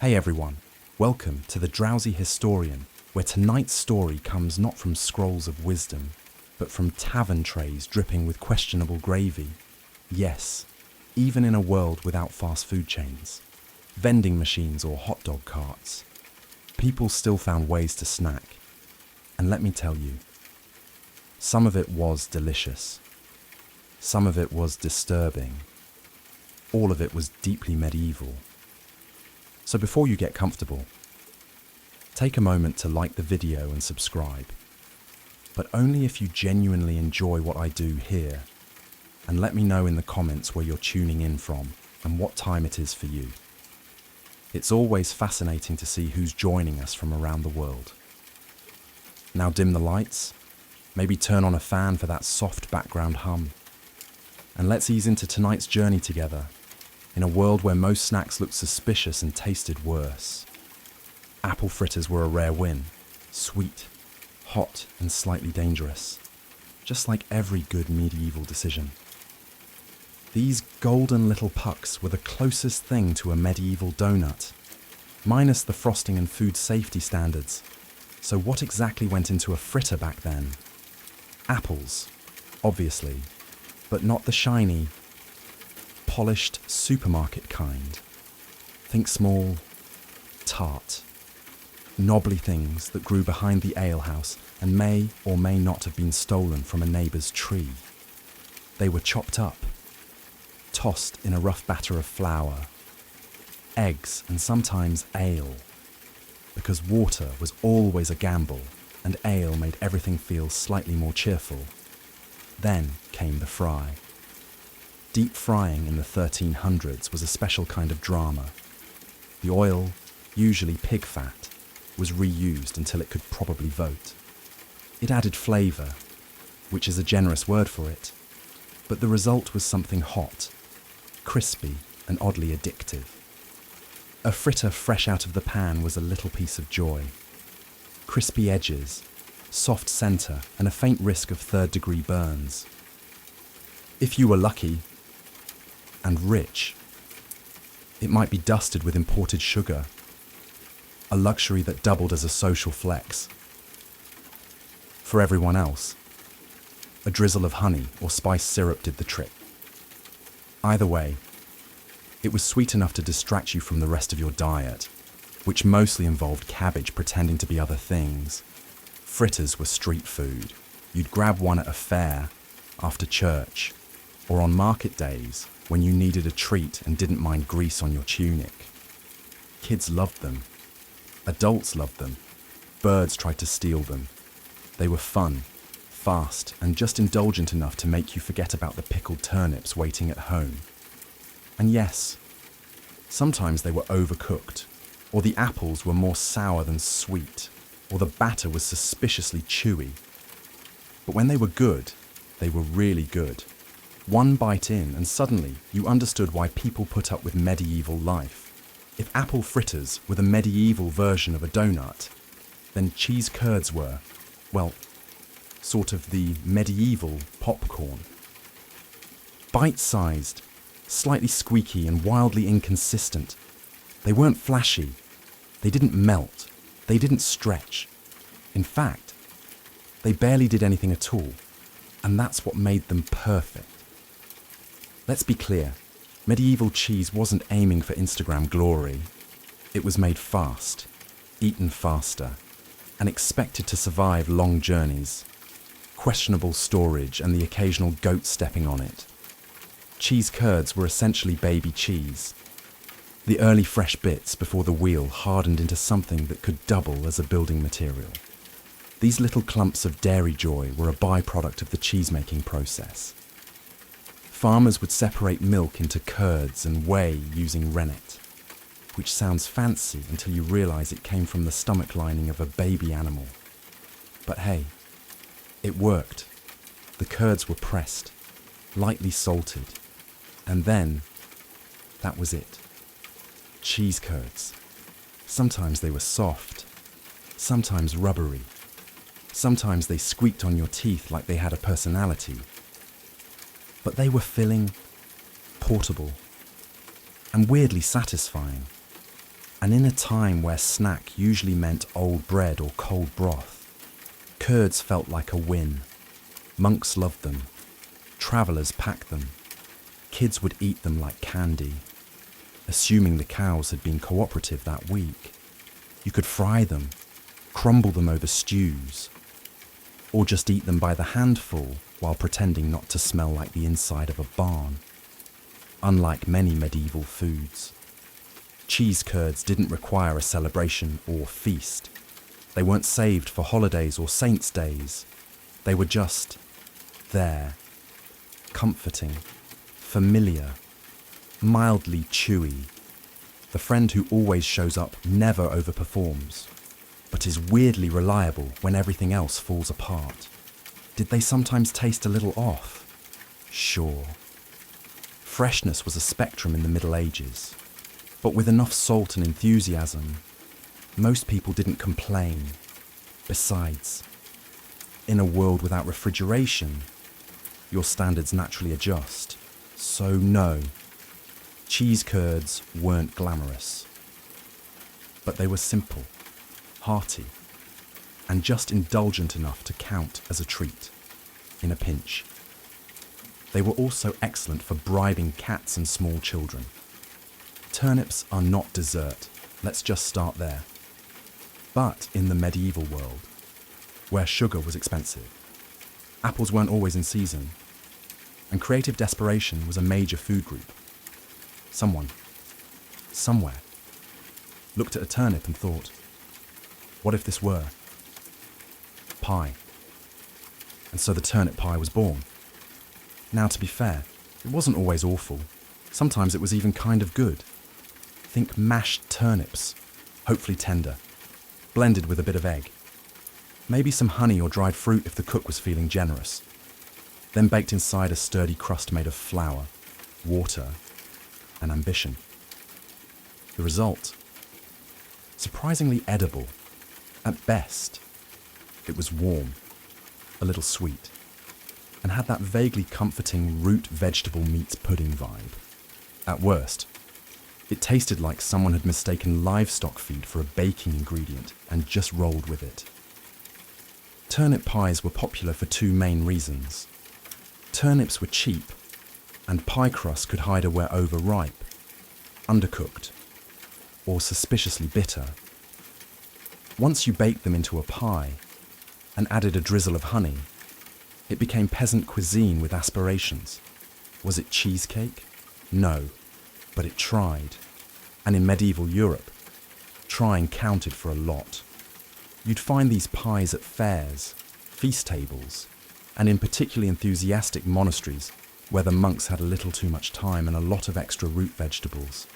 Hey everyone, welcome to the Drowsy Historian, where tonight's story comes not from scrolls of wisdom, but from tavern trays dripping with questionable gravy. Yes, even in a world without fast food chains, vending machines or hot dog carts, people still found ways to snack. And let me tell you, some of it was delicious. Some of it was disturbing. All of it was deeply medieval. So before you get comfortable, take a moment to like the video and subscribe, but only if you genuinely enjoy what I do here, and let me know in the comments where you're tuning in from and what time it is for you. It's always fascinating to see who's joining us from around the world. Now dim the lights, maybe turn on a fan for that soft background hum, and let's ease into tonight's journey together in a world where most snacks looked suspicious and tasted worse. Apple fritters were a rare win, sweet, hot and slightly dangerous, just like every good medieval decision. These golden little pucks were the closest thing to a medieval donut, minus the frosting and food safety standards. So what exactly went into a fritter back then? Apples, obviously, but not the shiny, polished supermarket kind. Think small, tart, knobbly things that grew behind the alehouse and may or may not have been stolen from a neighbour's tree. They were chopped up, tossed in a rough batter of flour, eggs and sometimes ale, because water was always a gamble and ale made everything feel slightly more cheerful. Then came the fry. Deep frying in the 1300s was a special kind of drama. The oil, usually pig fat, was reused until it could probably vote. It added flavour, which is a generous word for it, but the result was something hot, crispy and oddly addictive. A fritter fresh out of the pan was a little piece of joy. Crispy edges, soft centre and a faint risk of third-degree burns. If you were lucky and rich, it might be dusted with imported sugar, a luxury that doubled as a social flex. For everyone else, a drizzle of honey or spiced syrup did the trick. Either way, it was sweet enough to distract you from the rest of your diet, which mostly involved cabbage pretending to be other things. Fritters were street food. You'd grab one at a fair, after church, or on market days when you needed a treat and didn't mind grease on your tunic. Kids loved them. Adults loved them. Birds tried to steal them. They were fun, fast, and just indulgent enough to make you forget about the pickled turnips waiting at home. And yes, sometimes they were overcooked, or the apples were more sour than sweet, or the batter was suspiciously chewy. But when they were good, they were really good. One bite in and suddenly you understood why people put up with medieval life. If apple fritters were the medieval version of a donut, then cheese curds were, well, sort of the medieval popcorn. Bite-sized, slightly squeaky and wildly inconsistent. They weren't flashy. They didn't melt. They didn't stretch. In fact, they barely did anything at all. And that's what made them perfect. Let's be clear. Medieval cheese wasn't aiming for Instagram glory. It was made fast, eaten faster, and expected to survive long journeys, questionable storage and the occasional goat stepping on it. Cheese curds were essentially baby cheese, the early fresh bits before the wheel hardened into something that could double as a building material. These little clumps of dairy joy were a byproduct of the cheese-making process. Farmers would separate milk into curds and whey using rennet, which sounds fancy until you realise it came from the stomach lining of a baby animal. But hey, it worked. The curds were pressed, lightly salted, and then that was it. Cheese curds. Sometimes they were soft, sometimes rubbery, sometimes they squeaked on your teeth like they had a personality. But they were filling, portable, and weirdly satisfying. And in a time where snack usually meant old bread or cold broth, curds felt like a win. Monks loved them. Travellers packed them. Kids would eat them like candy, assuming the cows had been cooperative that week. You could fry them, crumble them over stews, or just eat them by the handful while pretending not to smell like the inside of a barn. Unlike many medieval foods, cheese curds didn't require a celebration or feast. They weren't saved for holidays or saints' days. They were just there, comforting, familiar, mildly chewy. The friend who always shows up, never overperforms, but is weirdly reliable when everything else falls apart. Did they sometimes taste a little off? Sure. Freshness was a spectrum in the Middle Ages, but with enough salt and enthusiasm, most people didn't complain. Besides, in a world without refrigeration, your standards naturally adjust. So no, cheese curds weren't glamorous. But they were simple, hearty, and just indulgent enough to count as a treat, in a pinch. They were also excellent for bribing cats and small children. Turnips are not dessert, let's just start there. But in the medieval world, where sugar was expensive, apples weren't always in season, and creative desperation was a major food group. Someone, somewhere, looked at a turnip and thought, what if this were pie? And so the turnip pie was born. Now, to be fair, it wasn't always awful. Sometimes it was even kind of good. Think mashed turnips, hopefully tender, blended with a bit of egg. Maybe some honey or dried fruit if the cook was feeling generous. Then baked inside a sturdy crust made of flour, water, and ambition. The result? Surprisingly edible. At best, it was warm, a little sweet, and had that vaguely comforting root vegetable meats pudding vibe. At worst, it tasted like someone had mistaken livestock feed for a baking ingredient and just rolled with it. Turnip pies were popular for two main reasons. Turnips were cheap, and pie crust could hide where overripe, undercooked, or suspiciously bitter. Once you baked them into a pie and added a drizzle of honey, it became peasant cuisine with aspirations. Was it cheesecake? No, but it tried. And in medieval Europe, trying counted for a lot. You'd find these pies at fairs, feast tables, and in particularly enthusiastic monasteries where the monks had a little too much time and a lot of extra root vegetables.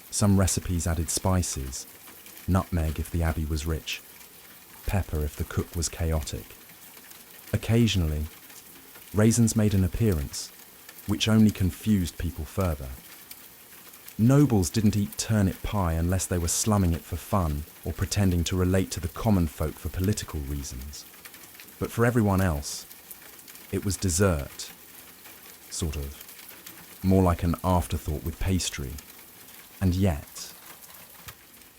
Some recipes added spices, nutmeg if the abbey was rich, pepper if the cook was chaotic. Occasionally, raisins made an appearance, which only confused people further. Nobles didn't eat turnip pie unless they were slumming it for fun or pretending to relate to the common folk for political reasons. But for everyone else, it was dessert, sort of. More like an afterthought with pastry. And yet,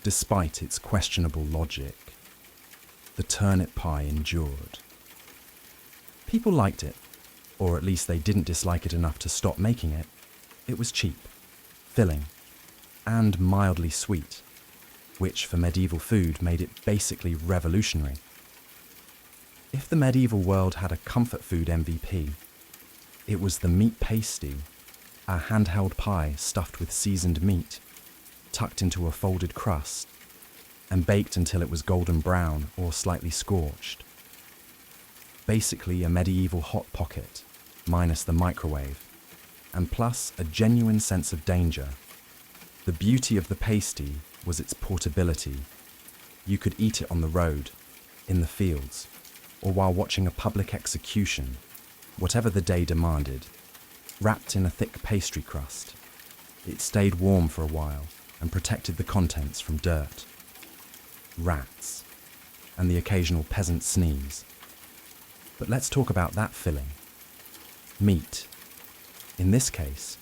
despite its questionable logic, the turnip pie endured. People liked it, or at least they didn't dislike it enough to stop making it. It was cheap, filling, and mildly sweet, which for medieval food made it basically revolutionary. If the medieval world had a comfort food MVP, it was the meat pasty, a handheld pie stuffed with seasoned meat, tucked into a folded crust, and baked until it was golden brown or slightly scorched. Basically a medieval hot pocket, minus the microwave, and plus a genuine sense of danger. The beauty of the pasty was its portability. You could eat it on the road, in the fields, or while watching a public execution, whatever the day demanded, wrapped in a thick pastry crust. It stayed warm for a while and protected the contents from dirt, rats, and the occasional peasant sneeze. But let's talk about that filling. Meat, in this case,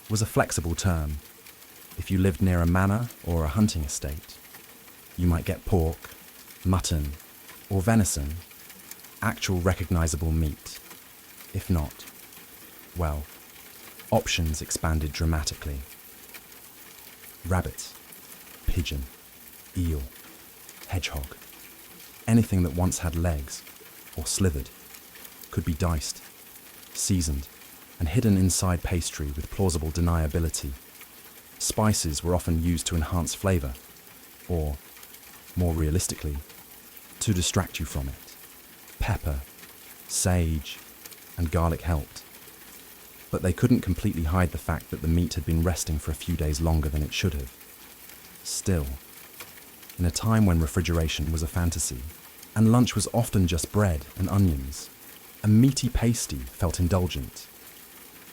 was a flexible term. If you lived near a manor or a hunting estate, you might get pork, mutton, or venison, actual recognizable meat. If not, well, options expanded dramatically. Rabbit, pigeon, eel, hedgehog, anything that once had legs or slithered could be diced, seasoned, and hidden inside pastry with plausible deniability. Spices were often used to enhance flavor, or, more realistically, to distract you from it. Pepper, sage, and garlic helped, but they couldn't completely hide the fact that the meat had been resting for a few days longer than it should have. Still, in a time when refrigeration was a fantasy, and lunch was often just bread and onions, a meaty pasty felt indulgent.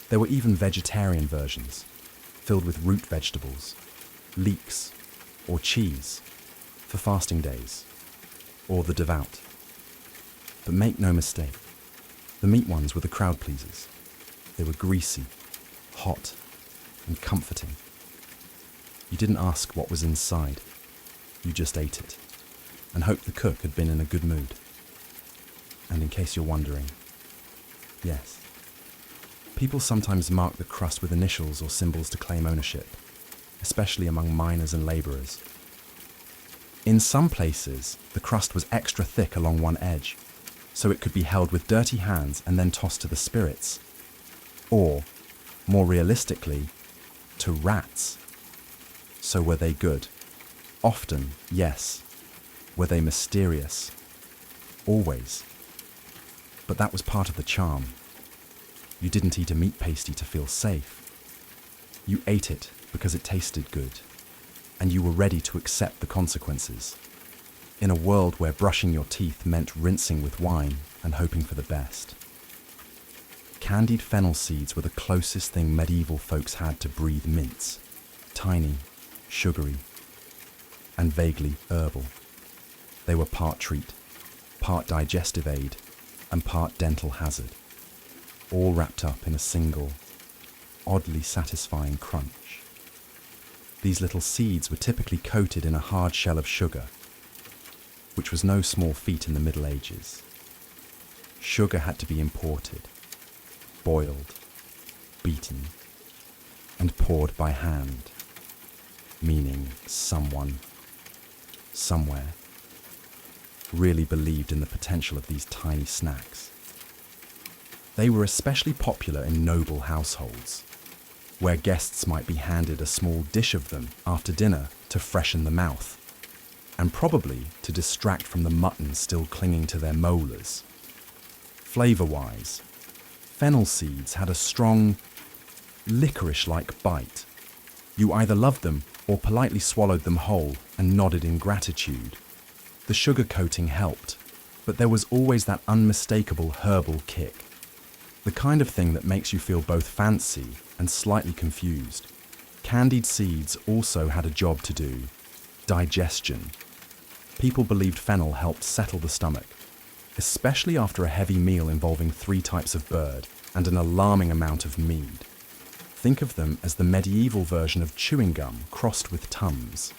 There were even vegetarian versions, filled with root vegetables, leeks, or cheese, for fasting days, or the devout. But make no mistake, the meat ones were the crowd pleasers. They were greasy, hot, and comforting. You didn't ask what was inside, you just ate it, and hoped the cook had been in a good mood. And in case you're wondering, yes, people sometimes mark the crust with initials or symbols to claim ownership, especially among miners and labourers. In some places, the crust was extra thick along one edge, so it could be held with dirty hands and then tossed to the spirits. Or, more realistically, to rats. So were they good? Often, yes. Were they mysterious? Always. But that was part of the charm. You didn't eat a meat pasty to feel safe. You ate it because it tasted good, and you were ready to accept the consequences. In a world where brushing your teeth meant rinsing with wine and hoping for the best. Candied fennel seeds were the closest thing medieval folks had to breathe mints. Tiny, sugary, and vaguely herbal. They were part treat, part digestive aid, and part dental hazard, all wrapped up in a single, oddly satisfying crunch. These little seeds were typically coated in a hard shell of sugar, which was no small feat in the Middle Ages. Sugar had to be imported, boiled, beaten, and poured by hand, meaning someone, somewhere, really believed in the potential of these tiny snacks. They were especially popular in noble households, where guests might be handed a small dish of them after dinner to freshen the mouth, and probably to distract from the mutton still clinging to their molars. Flavour-wise, fennel seeds had a strong, licorice-like bite. You either loved them or politely swallowed them whole and nodded in gratitude. The sugar coating helped, but there was always that unmistakable herbal kick. The kind of thing that makes you feel both fancy and slightly confused. Candied seeds also had a job to do: digestion. People believed fennel helped settle the stomach, especially after a heavy meal involving 3 types of bird and an alarming amount of mead. Think of them as the medieval version of chewing gum crossed with Tums,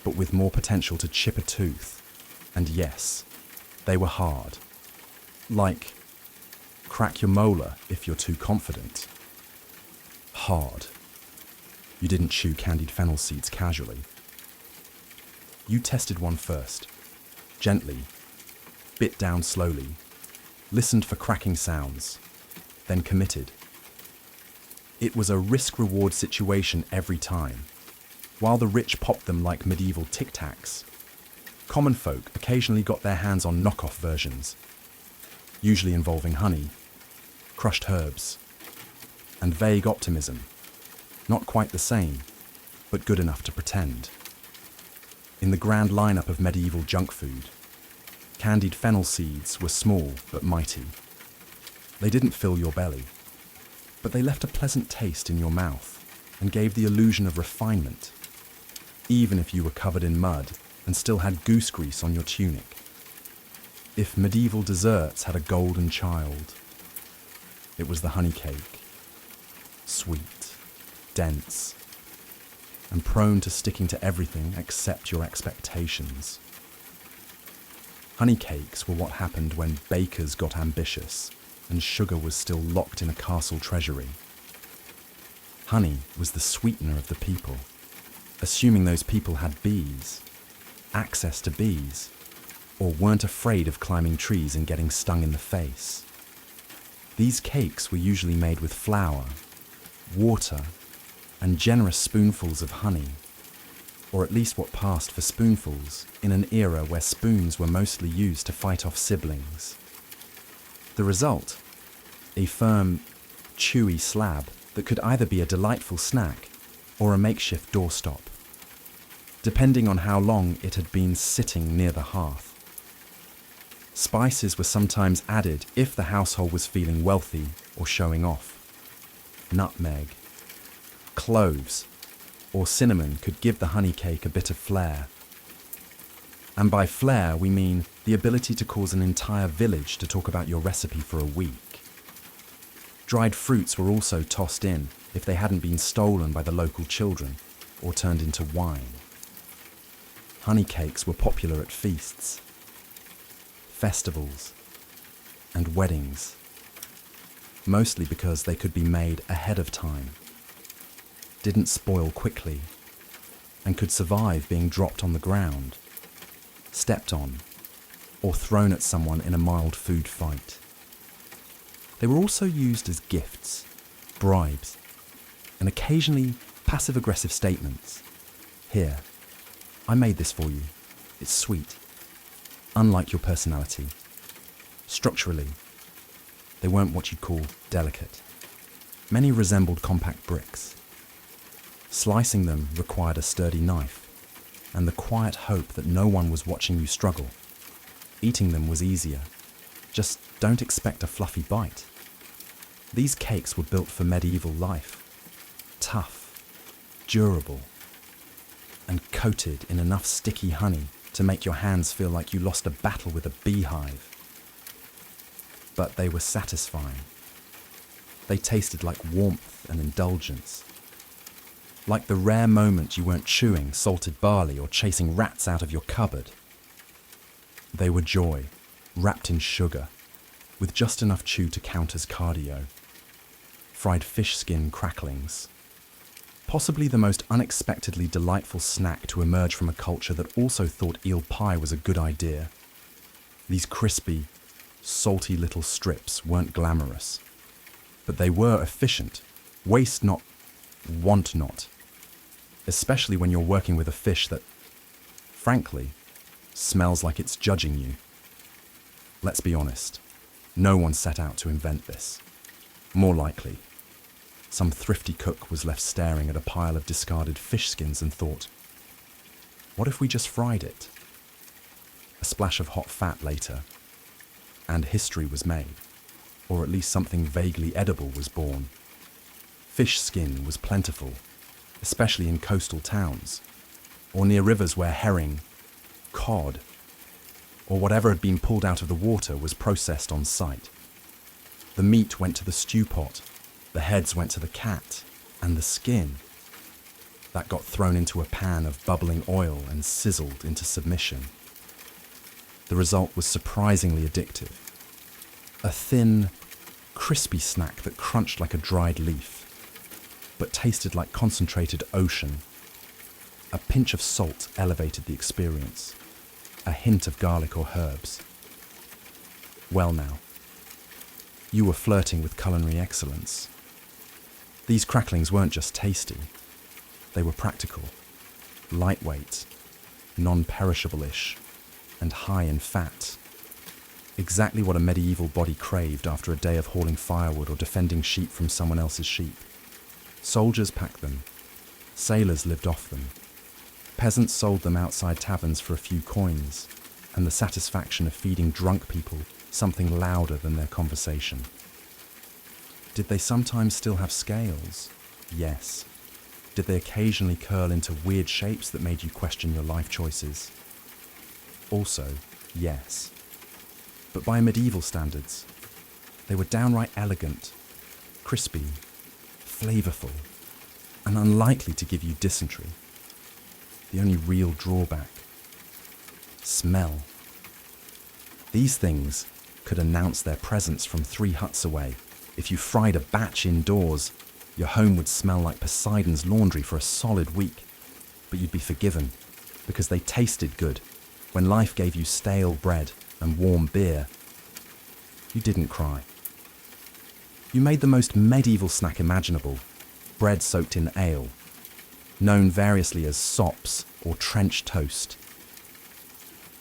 but with more potential to chip a tooth. And yes, they were hard. Like, crack your molar if you're too confident. Hard. You didn't chew candied fennel seeds casually. You tested one first, gently, bit down slowly, listened for cracking sounds, then committed. It was a risk-reward situation every time. While the rich popped them like medieval Tic Tacs, common folk occasionally got their hands on knockoff versions, usually involving honey, crushed herbs, and vague optimism. Not quite the same, but good enough to pretend. In the grand lineup of medieval junk food, candied fennel seeds were small but mighty. They didn't fill your belly, but they left a pleasant taste in your mouth and gave the illusion of refinement, even if you were covered in mud and still had goose grease on your tunic. If medieval desserts had a golden child, it was the honey cake. Sweet, dense, and prone to sticking to everything except your expectations. Honey cakes were what happened when bakers got ambitious and sugar was still locked in a castle treasury. Honey was the sweetener of the people, assuming those people had bees, access to bees, or weren't afraid of climbing trees and getting stung in the face. These cakes were usually made with flour, water, and generous spoonfuls of honey, or at least what passed for spoonfuls in an era where spoons were mostly used to fight off siblings. The result? A firm, chewy slab that could either be a delightful snack or a makeshift doorstop, depending on how long it had been sitting near the hearth. Spices were sometimes added if the household was feeling wealthy or showing off. Nutmeg, cloves, or cinnamon could give the honey cake a bit of flair. And by flair, we mean the ability to cause an entire village to talk about your recipe for a week. Dried fruits were also tossed in if they hadn't been stolen by the local children or turned into wine. Honey cakes were popular at feasts, festivals, and weddings, mostly because they could be made ahead of time, didn't spoil quickly, and could survive being dropped on the ground, stepped on, or thrown at someone in a mild food fight. They were also used as gifts, bribes, and occasionally passive-aggressive statements. Here, I made this for you. It's sweet. Unlike your personality. Structurally, they weren't what you'd call delicate. Many resembled compact bricks. Slicing them required a sturdy knife and the quiet hope that no one was watching you struggle. Eating them was easier. Just don't expect a fluffy bite. These cakes were built for medieval life. Tough, durable, and coated in enough sticky honey to make your hands feel like you lost a battle with a beehive. But they were satisfying. They tasted like warmth and indulgence. Like the rare moment you weren't chewing salted barley or chasing rats out of your cupboard. They were joy, wrapped in sugar, with just enough chew to count as cardio. Fried fish skin cracklings. Possibly the most unexpectedly delightful snack to emerge from a culture that also thought eel pie was a good idea. These crispy, salty little strips weren't glamorous, but they were efficient. Waste not, want not. Especially when you're working with a fish that, frankly, smells like it's judging you. Let's be honest, no one set out to invent this. More likely, some thrifty cook was left staring at a pile of discarded fish skins and thought, what if we just fried it? A splash of hot fat later, and history was made, or at least something vaguely edible was born. Fish skin was plentiful, especially in coastal towns, or near rivers where herring, cod, or whatever had been pulled out of the water was processed on site. The meat went to the stew pot, the heads went to the cat, and the skin, that got thrown into a pan of bubbling oil and sizzled into submission. The result was surprisingly addictive. A thin, crispy snack that crunched like a dried leaf, but tasted like concentrated ocean. A pinch of salt elevated the experience, a hint of garlic or herbs. Well now, you were flirting with culinary excellence. These cracklings weren't just tasty, they were practical, lightweight, non-perishable-ish, and high in fat. Exactly what a medieval body craved after a day of hauling firewood or defending sheep from someone else's sheep. Soldiers packed them, sailors lived off them, peasants sold them outside taverns for a few coins, and the satisfaction of feeding drunk people something louder than their conversation. Did they sometimes still have scales? Yes. Did they occasionally curl into weird shapes that made you question your life choices? Also, yes. But by medieval standards, they were downright elegant, crispy, flavorful, and unlikely to give you dysentery. The only real drawback: smell. These things could announce their presence from 3 huts away. If you fried a batch indoors, your home would smell like Poseidon's laundry for a solid week. But you'd be forgiven, because they tasted good. When life gave you stale bread and warm beer, you didn't cry. You made the most medieval snack imaginable: bread soaked in ale, known variously as sops or trench toast.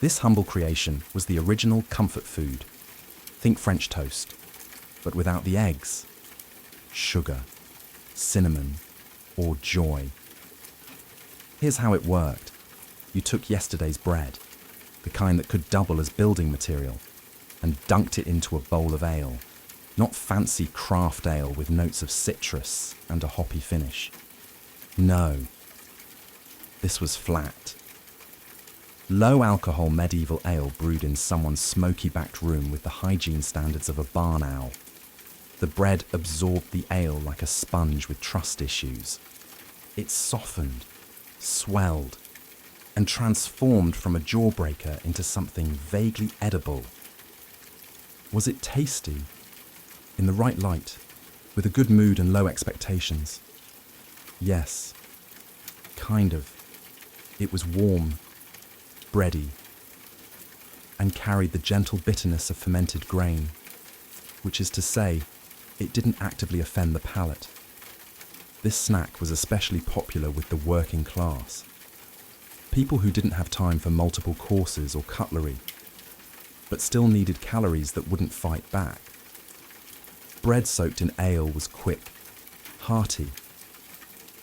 This humble creation was the original comfort food. Think French toast, but without the eggs, sugar, cinnamon, or joy. Here's how it worked. You took yesterday's bread, the kind that could double as building material, and dunked it into a bowl of ale. Not fancy craft ale with notes of citrus and a hoppy finish. No, this was flat. Low alcohol medieval ale brewed in someone's smoky-backed room with the hygiene standards of a barn owl. The bread absorbed the ale like a sponge with trust issues. It softened, swelled, and transformed from a jawbreaker into something vaguely edible. Was it tasty? In the right light, with a good mood and low expectations? Yes, kind of. It was warm, bready, and carried the gentle bitterness of fermented grain, which is to say, it didn't actively offend the palate. This snack was especially popular with the working class. People who didn't have time for multiple courses or cutlery, but still needed calories that wouldn't fight back. Bread soaked in ale was quick, hearty,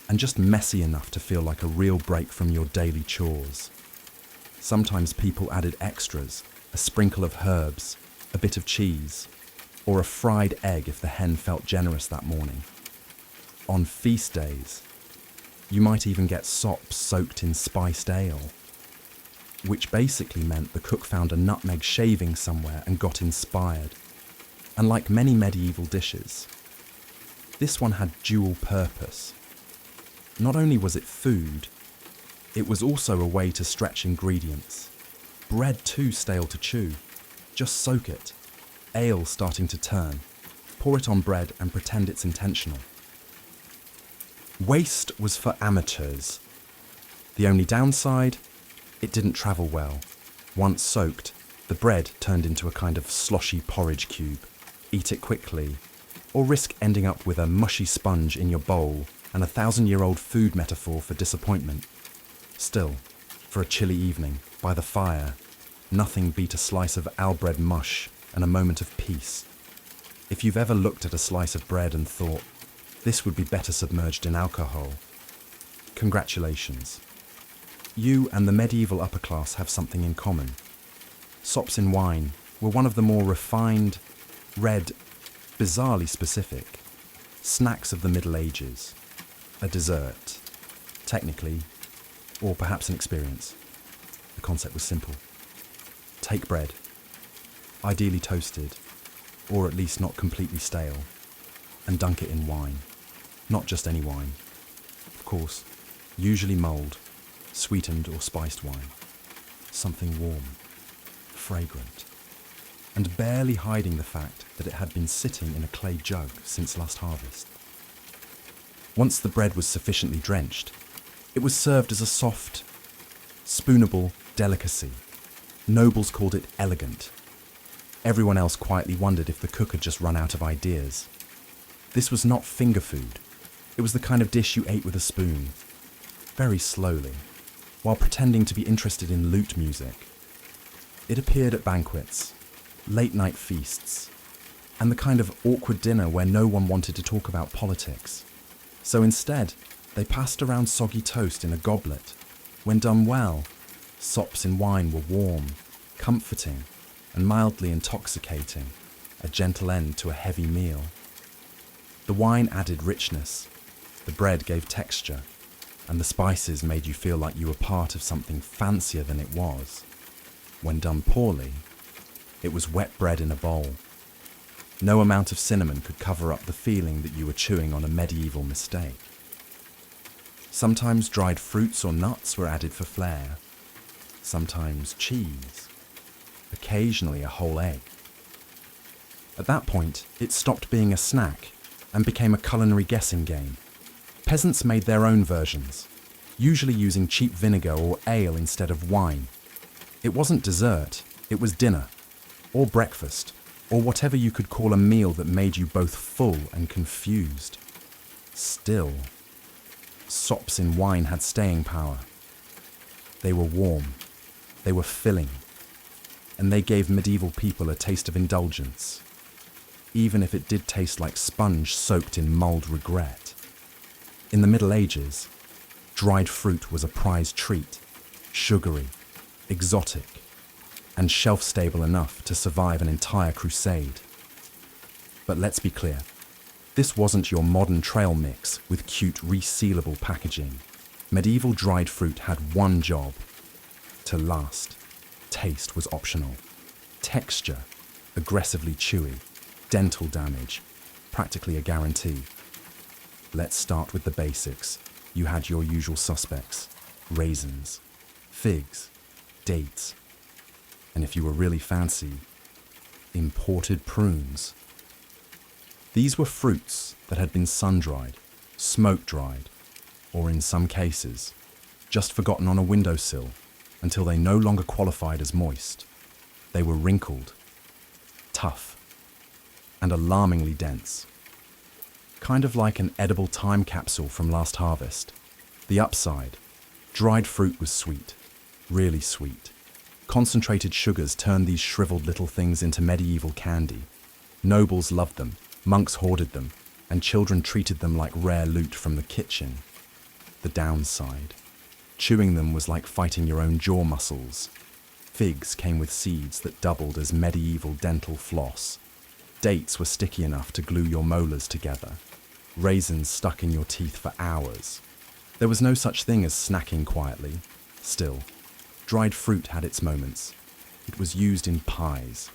and just messy enough to feel like a real break from your daily chores. Sometimes people added extras, a sprinkle of herbs, a bit of cheese, or a fried egg if the hen felt generous that morning. On feast days, you might even get sops soaked in spiced ale, which basically meant the cook found a nutmeg shaving somewhere and got inspired. And like many medieval dishes, this one had dual purpose. Not only was it food, it was also a way to stretch ingredients. Bread too stale to chew. Just soak it. Ale starting to turn. Pour it on bread and pretend it's intentional. Waste was for amateurs. The only downside, it didn't travel well. Once soaked, the bread turned into a kind of sloshy porridge cube. Eat it quickly, or risk ending up with a mushy sponge in your bowl and a 1,000-year-old food metaphor for disappointment. Still, for a chilly evening, by the fire, nothing beat a slice of albread mush and a moment of peace. If you've ever looked at a slice of bread and thought, this would be better submerged in alcohol, congratulations. You and the medieval upper class have something in common. Sops in wine were one of the more refined, red, bizarrely specific snacks of the Middle Ages. A dessert, technically, or perhaps an experience. The concept was simple. Take bread, ideally toasted, or at least not completely stale, and dunk it in wine. Not just any wine. Of course, usually mulled, sweetened or spiced wine. Something warm, fragrant, and barely hiding the fact that it had been sitting in a clay jug since last harvest. Once the bread was sufficiently drenched, it was served as a soft, spoonable delicacy. Nobles called it elegant. Everyone else quietly wondered if the cook had just run out of ideas. This was not finger food. It was the kind of dish you ate with a spoon, very slowly, while pretending to be interested in lute music. It appeared at banquets, late-night feasts, and the kind of awkward dinner where no one wanted to talk about politics. So instead, they passed around soggy toast in a goblet. When done well, sops in wine were warm, comforting, and mildly intoxicating, a gentle end to a heavy meal. The wine added richness, the bread gave texture, and the spices made you feel like you were part of something fancier than it was. When done poorly, it was wet bread in a bowl. No amount of cinnamon could cover up the feeling that you were chewing on a medieval mistake. Sometimes dried fruits or nuts were added for flair. Sometimes cheese. Occasionally a whole egg. At that point, it stopped being a snack and became a culinary guessing game. Peasants made their own versions, usually using cheap vinegar or ale instead of wine. It wasn't dessert, it was dinner, or breakfast, or whatever you could call a meal that made you both full and confused. Still, sops in wine had staying power. They were warm, they were filling, and they gave medieval people a taste of indulgence, even if it did taste like sponge soaked in mulled regret. In the Middle Ages, dried fruit was a prized treat, sugary, exotic, and shelf-stable enough to survive an entire crusade. But let's be clear, this wasn't your modern trail mix with cute resealable packaging. Medieval dried fruit had one job: to last. Taste was optional. Texture, aggressively chewy. Dental damage, practically a guarantee. Let's start with the basics. You had your usual suspects: raisins, figs, dates, and if you were really fancy, imported prunes. These were fruits that had been sun-dried, smoke-dried, or in some cases, just forgotten on a windowsill until they no longer qualified as moist. They were wrinkled, tough, and alarmingly dense. Kind of like an edible time capsule from last harvest. The upside: dried fruit was sweet, really sweet. Concentrated sugars turned these shriveled little things into medieval candy. Nobles loved them, monks hoarded them, and children treated them like rare loot from the kitchen. The downside: chewing them was like fighting your own jaw muscles. Figs came with seeds that doubled as medieval dental floss. Dates were sticky enough to glue your molars together. Raisins stuck in your teeth for hours. There was no such thing as snacking quietly. Still, dried fruit had its moments. It was used in pies,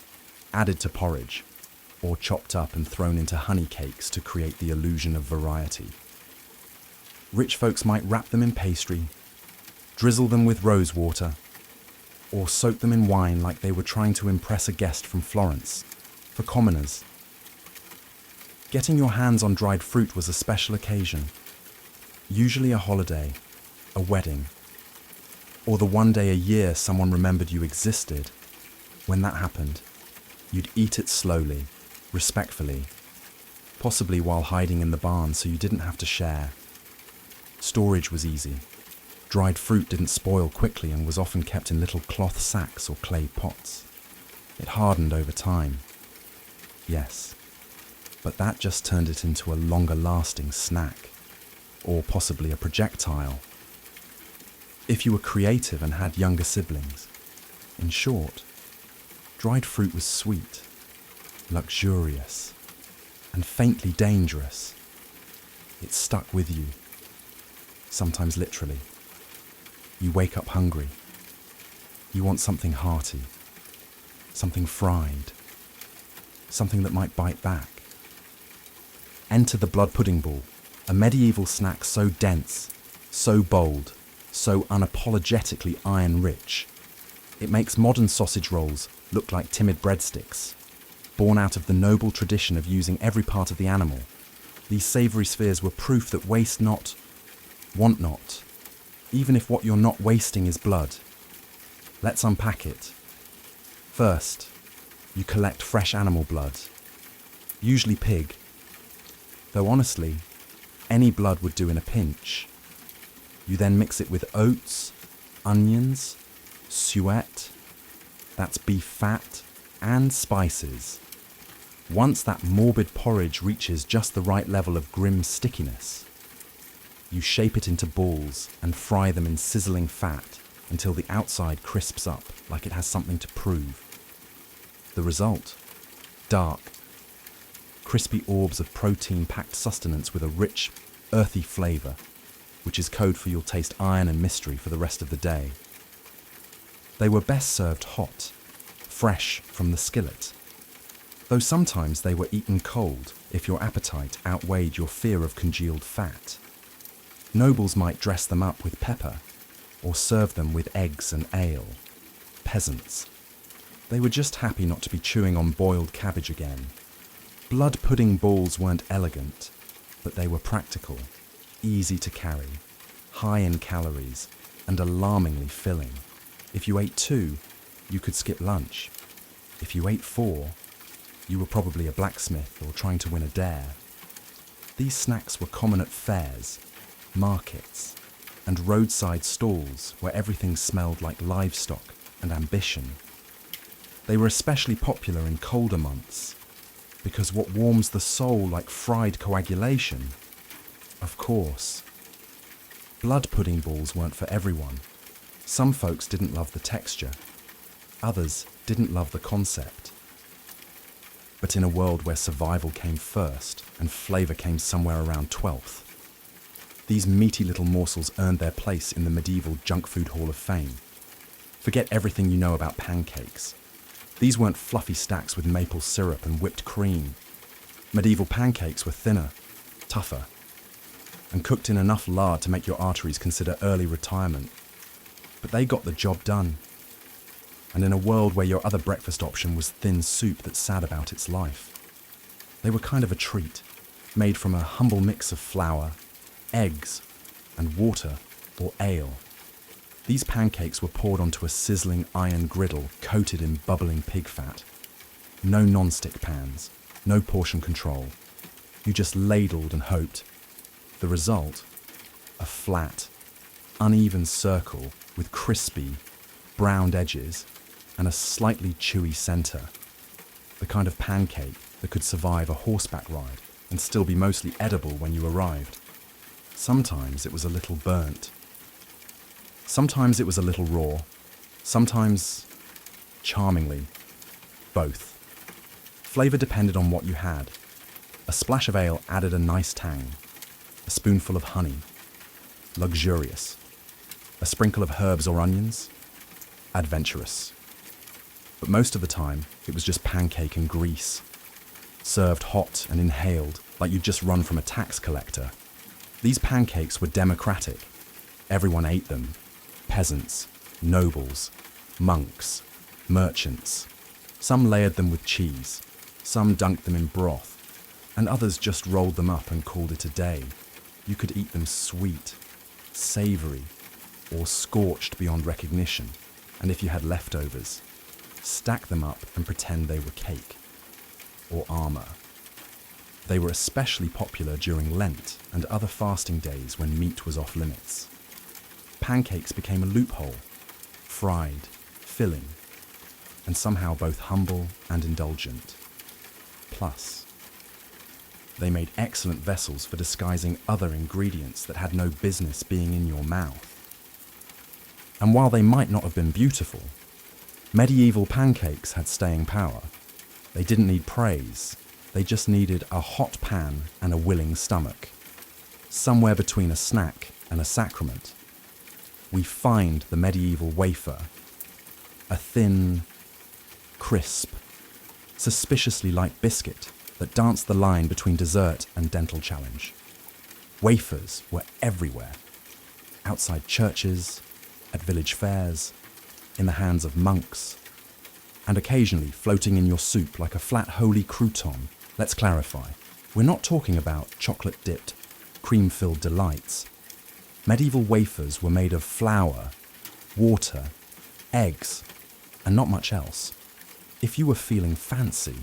added to porridge, or chopped up and thrown into honey cakes to create the illusion of variety. Rich folks might wrap them in pastry, drizzle them with rose water, or soak them in wine like they were trying to impress a guest from Florence. For commoners, getting your hands on dried fruit was a special occasion, usually a holiday, a wedding, or the one day a year someone remembered you existed. When that happened, you'd eat it slowly, respectfully, possibly while hiding in the barn so you didn't have to share. Storage was easy. Dried fruit didn't spoil quickly and was often kept in little cloth sacks or clay pots. It hardened over time. Yes, but that just turned it into a longer-lasting snack, or possibly a projectile. If you were creative and had younger siblings. In short, dried fruit was sweet, luxurious, and faintly dangerous. It stuck with you, sometimes literally. You wake up hungry. You want something hearty, something fried, something that might bite back. Enter the blood pudding ball, a medieval snack so dense, so bold, so unapologetically iron-rich. It makes modern sausage rolls look like timid breadsticks. Born out of the noble tradition of using every part of the animal, these savoury spheres were proof that waste not, want not, even if what you're not wasting is blood. Let's unpack it. First, you collect fresh animal blood, usually pig, though honestly, any blood would do in a pinch. You then mix it with oats, onions, suet, that's beef fat, and spices. Once that morbid porridge reaches just the right level of grim stickiness, you shape it into balls and fry them in sizzling fat until the outside crisps up like it has something to prove. The result? Dark, crispy orbs of protein-packed sustenance with a rich, earthy flavour, which is code for you'll taste iron and mystery for the rest of the day. They were best served hot, fresh from the skillet, though sometimes they were eaten cold if your appetite outweighed your fear of congealed fat. Nobles might dress them up with pepper or serve them with eggs and ale. Peasants. They were just happy not to be chewing on boiled cabbage again. Blood pudding balls weren't elegant, but they were practical, easy to carry, high in calories, and alarmingly filling. If you ate 2, you could skip lunch. If you ate 4, you were probably a blacksmith or trying to win a dare. These snacks were common at fairs, markets, and roadside stalls where everything smelled like livestock and ambition. They were especially popular in colder months, because what warms the soul like fried coagulation? Of course. Blood pudding balls weren't for everyone. Some folks didn't love the texture. Others didn't love the concept. But in a world where survival came first and flavour came somewhere around 12th, these meaty little morsels earned their place in the medieval junk food hall of fame. Forget everything you know about pancakes. These weren't fluffy stacks with maple syrup and whipped cream. Medieval pancakes were thinner, tougher, and cooked in enough lard to make your arteries consider early retirement. But they got the job done. And in a world where your other breakfast option was thin soup that sat about its life, they were kind of a treat, made from a humble mix of flour, eggs, and water or ale. These pancakes were poured onto a sizzling iron griddle coated in bubbling pig fat. No non-stick pans, no portion control. You just ladled and hoped. The result? A flat, uneven circle with crispy, browned edges and a slightly chewy centre. The kind of pancake that could survive a horseback ride and still be mostly edible when you arrived. Sometimes it was a little burnt. Sometimes it was a little raw. Sometimes, charmingly, both. Flavour depended on what you had. A splash of ale added a nice tang. A spoonful of honey. Luxurious. A sprinkle of herbs or onions. Adventurous. But most of the time, it was just pancake and grease. Served hot and inhaled like you'd just run from a tax collector. These pancakes were democratic. Everyone ate them. Peasants, nobles, monks, merchants. Some layered them with cheese, some dunked them in broth, and others just rolled them up and called it a day. You could eat them sweet, savoury, or scorched beyond recognition, and if you had leftovers, stack them up and pretend they were cake or armour. They were especially popular during Lent and other fasting days when meat was off limits. Pancakes became a loophole, fried, filling, and somehow both humble and indulgent. Plus, they made excellent vessels for disguising other ingredients that had no business being in your mouth. And while they might not have been beautiful, medieval pancakes had staying power. They didn't need praise, they just needed a hot pan and a willing stomach. Somewhere between a snack and a sacrament. We find the medieval wafer, a thin, crisp, suspiciously light biscuit that danced the line between dessert and dental challenge. Wafers were everywhere, outside churches, at village fairs, in the hands of monks, and occasionally floating in your soup like a flat holy crouton. Let's clarify, we're not talking about chocolate-dipped, cream-filled delights. Medieval wafers were made of flour, water, eggs, and not much else. If you were feeling fancy,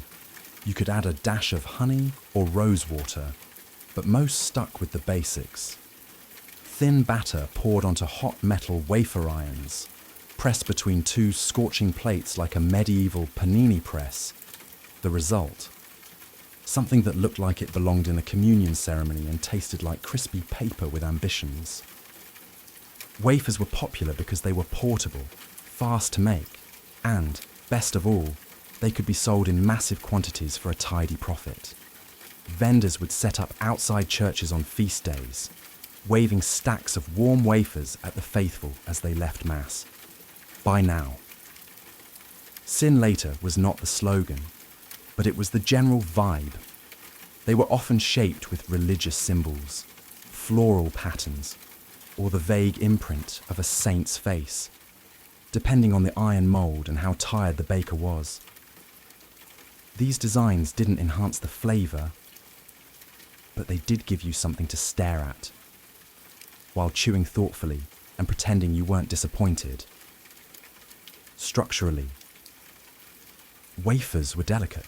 you could add a dash of honey or rose water, but most stuck with the basics. Thin batter poured onto hot metal wafer irons, pressed between two scorching plates like a medieval panini press. The result? Something that looked like it belonged in a communion ceremony and tasted like crispy paper with ambitions. Wafers were popular because they were portable, fast to make, and, best of all, they could be sold in massive quantities for a tidy profit. Vendors would set up outside churches on feast days, waving stacks of warm wafers at the faithful as they left Mass. Buy now. Sin later was not the slogan, but it was the general vibe. They were often shaped with religious symbols, floral patterns, or the vague imprint of a saint's face, depending on the iron mould and how tired the baker was. These designs didn't enhance the flavour, but they did give you something to stare at, while chewing thoughtfully and pretending you weren't disappointed. Structurally, wafers were delicate.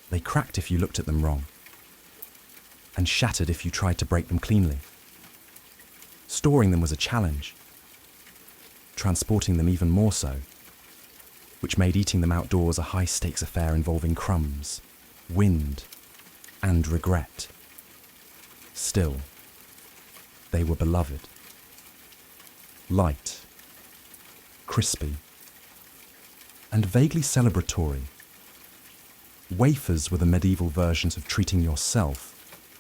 They cracked if you looked at them wrong, and shattered if you tried to break them cleanly. Storing them was a challenge, transporting them even more so, which made eating them outdoors a high-stakes affair involving crumbs, wind, and regret. Still, they were beloved. Light, crispy, and vaguely celebratory. Wafers were the medieval versions of treating yourself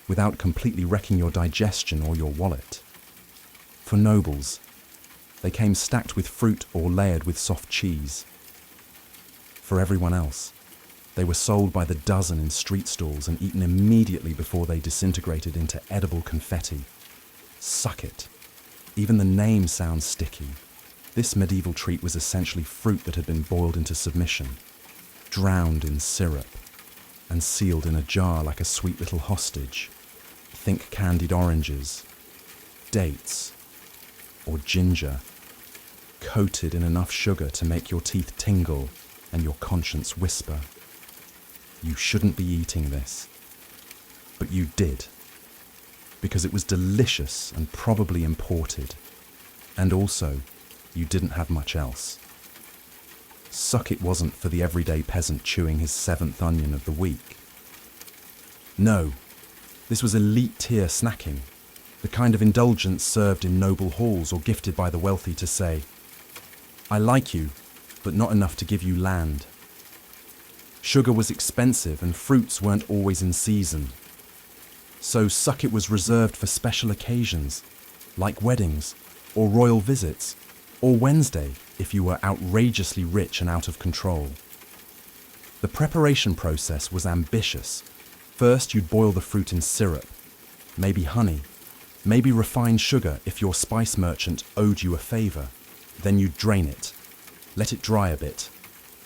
without completely wrecking your digestion or your wallet. For nobles, they came stacked with fruit or layered with soft cheese. For everyone else, they were sold by the dozen in street stalls and eaten immediately before they disintegrated into edible confetti. Suck it. Even the name sounds sticky. This medieval treat was essentially fruit that had been boiled into submission, drowned in syrup, and sealed in a jar like a sweet little hostage. Think candied oranges, dates, or ginger, coated in enough sugar to make your teeth tingle and your conscience whisper, "You shouldn't be eating this." But you did, because it was delicious and probably imported, and also you didn't have much else. Suck it wasn't for the everyday peasant chewing his 7th onion of the week. No, this was elite-tier snacking, the kind of indulgence served in noble halls or gifted by the wealthy to say, "I like you, but not enough to give you land." Sugar was expensive and fruits weren't always in season. So suck it was reserved for special occasions, like weddings, or royal visits, or Wednesday if you were outrageously rich and out of control. The preparation process was ambitious. First, you'd boil the fruit in syrup, maybe honey, maybe refined sugar if your spice merchant owed you a favour. Then you'd drain it, let it dry a bit,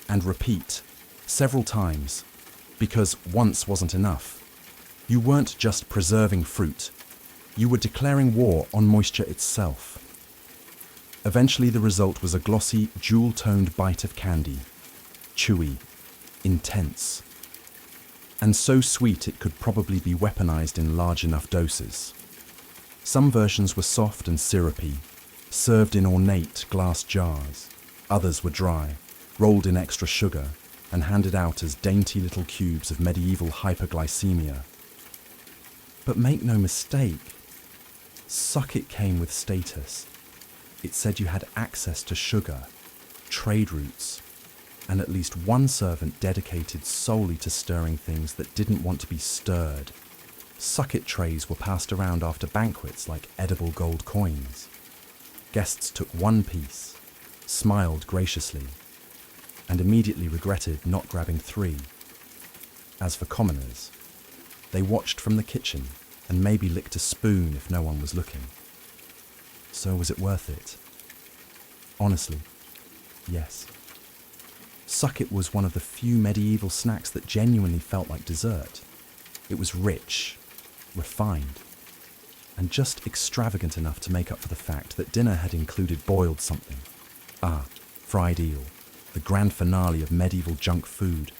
and repeat several times, because once wasn't enough. You weren't just preserving fruit, you were declaring war on moisture itself. Eventually the result was a glossy, jewel-toned bite of candy, chewy, intense, and so sweet it could probably be weaponized in large enough doses. Some versions were soft and syrupy, served in ornate glass jars. Others were dry, rolled in extra sugar, and handed out as dainty little cubes of medieval hyperglycemia. But make no mistake, suck it came with status. It said you had access to sugar, trade routes, and at least one servant dedicated solely to stirring things that didn't want to be stirred. Suck-it trays were passed around after banquets like edible gold coins. Guests took one piece, smiled graciously, and immediately regretted not grabbing 3. As for commoners, they watched from the kitchen and maybe licked a spoon if no one was looking. So was it worth it? Honestly, yes. Suck-it was one of the few medieval snacks that genuinely felt like dessert. It was rich, refined, and just extravagant enough to make up for the fact that dinner had included boiled something. Fried eel, the grand finale of medieval junk food,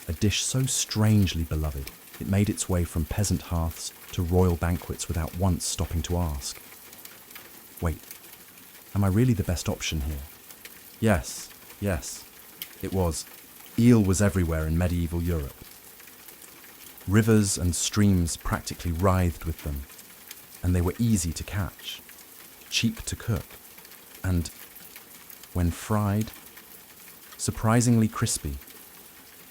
a dish so strangely beloved it made its way from peasant hearths to royal banquets without once stopping to ask, "Wait, am I really the best option here?" Yes, it was. Eel was everywhere in medieval Europe. Rivers and streams practically writhed with them, and they were easy to catch, cheap to cook, and, when fried, surprisingly crispy,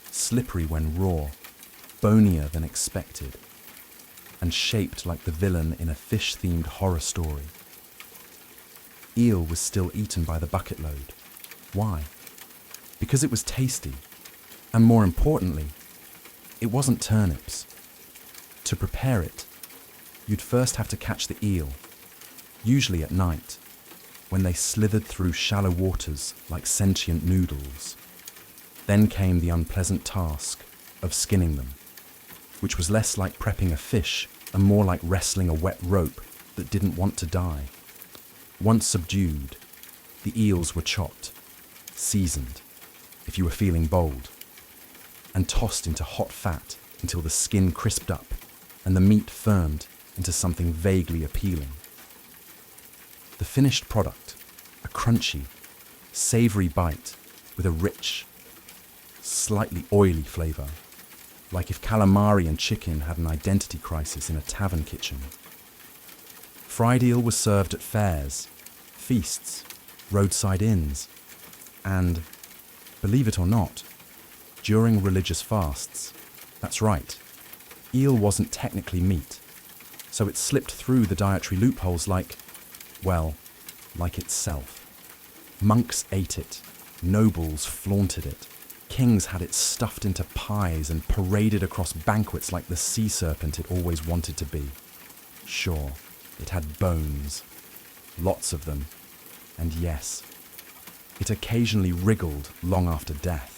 slippery when raw, bonier than expected, and shaped like the villain in a fish-themed horror story. Eel was still eaten by the bucket load. Why? Because it was tasty, and more importantly, it wasn't turnips. To prepare it, you'd first have to catch the eel, usually at night, when they slithered through shallow waters like sentient noodles. Then came the unpleasant task of skinning them, which was less like prepping a fish and more like wrestling a wet rope that didn't want to die. Once subdued, the eels were chopped, seasoned, if you were feeling bold, and tossed into hot fat until the skin crisped up and the meat firmed into something vaguely appealing. The finished product, a crunchy, savoury bite with a rich, slightly oily flavour, like if calamari and chicken had an identity crisis in a tavern kitchen. Fried eel was served at fairs, feasts, roadside inns, and, believe it or not, during religious fasts. That's right, eel wasn't technically meat, so it slipped through the dietary loopholes like itself. Monks ate it, nobles flaunted it, kings had it stuffed into pies and paraded across banquets like the sea serpent it always wanted to be. Sure, it had bones, lots of them, and yes, it occasionally wriggled long after death.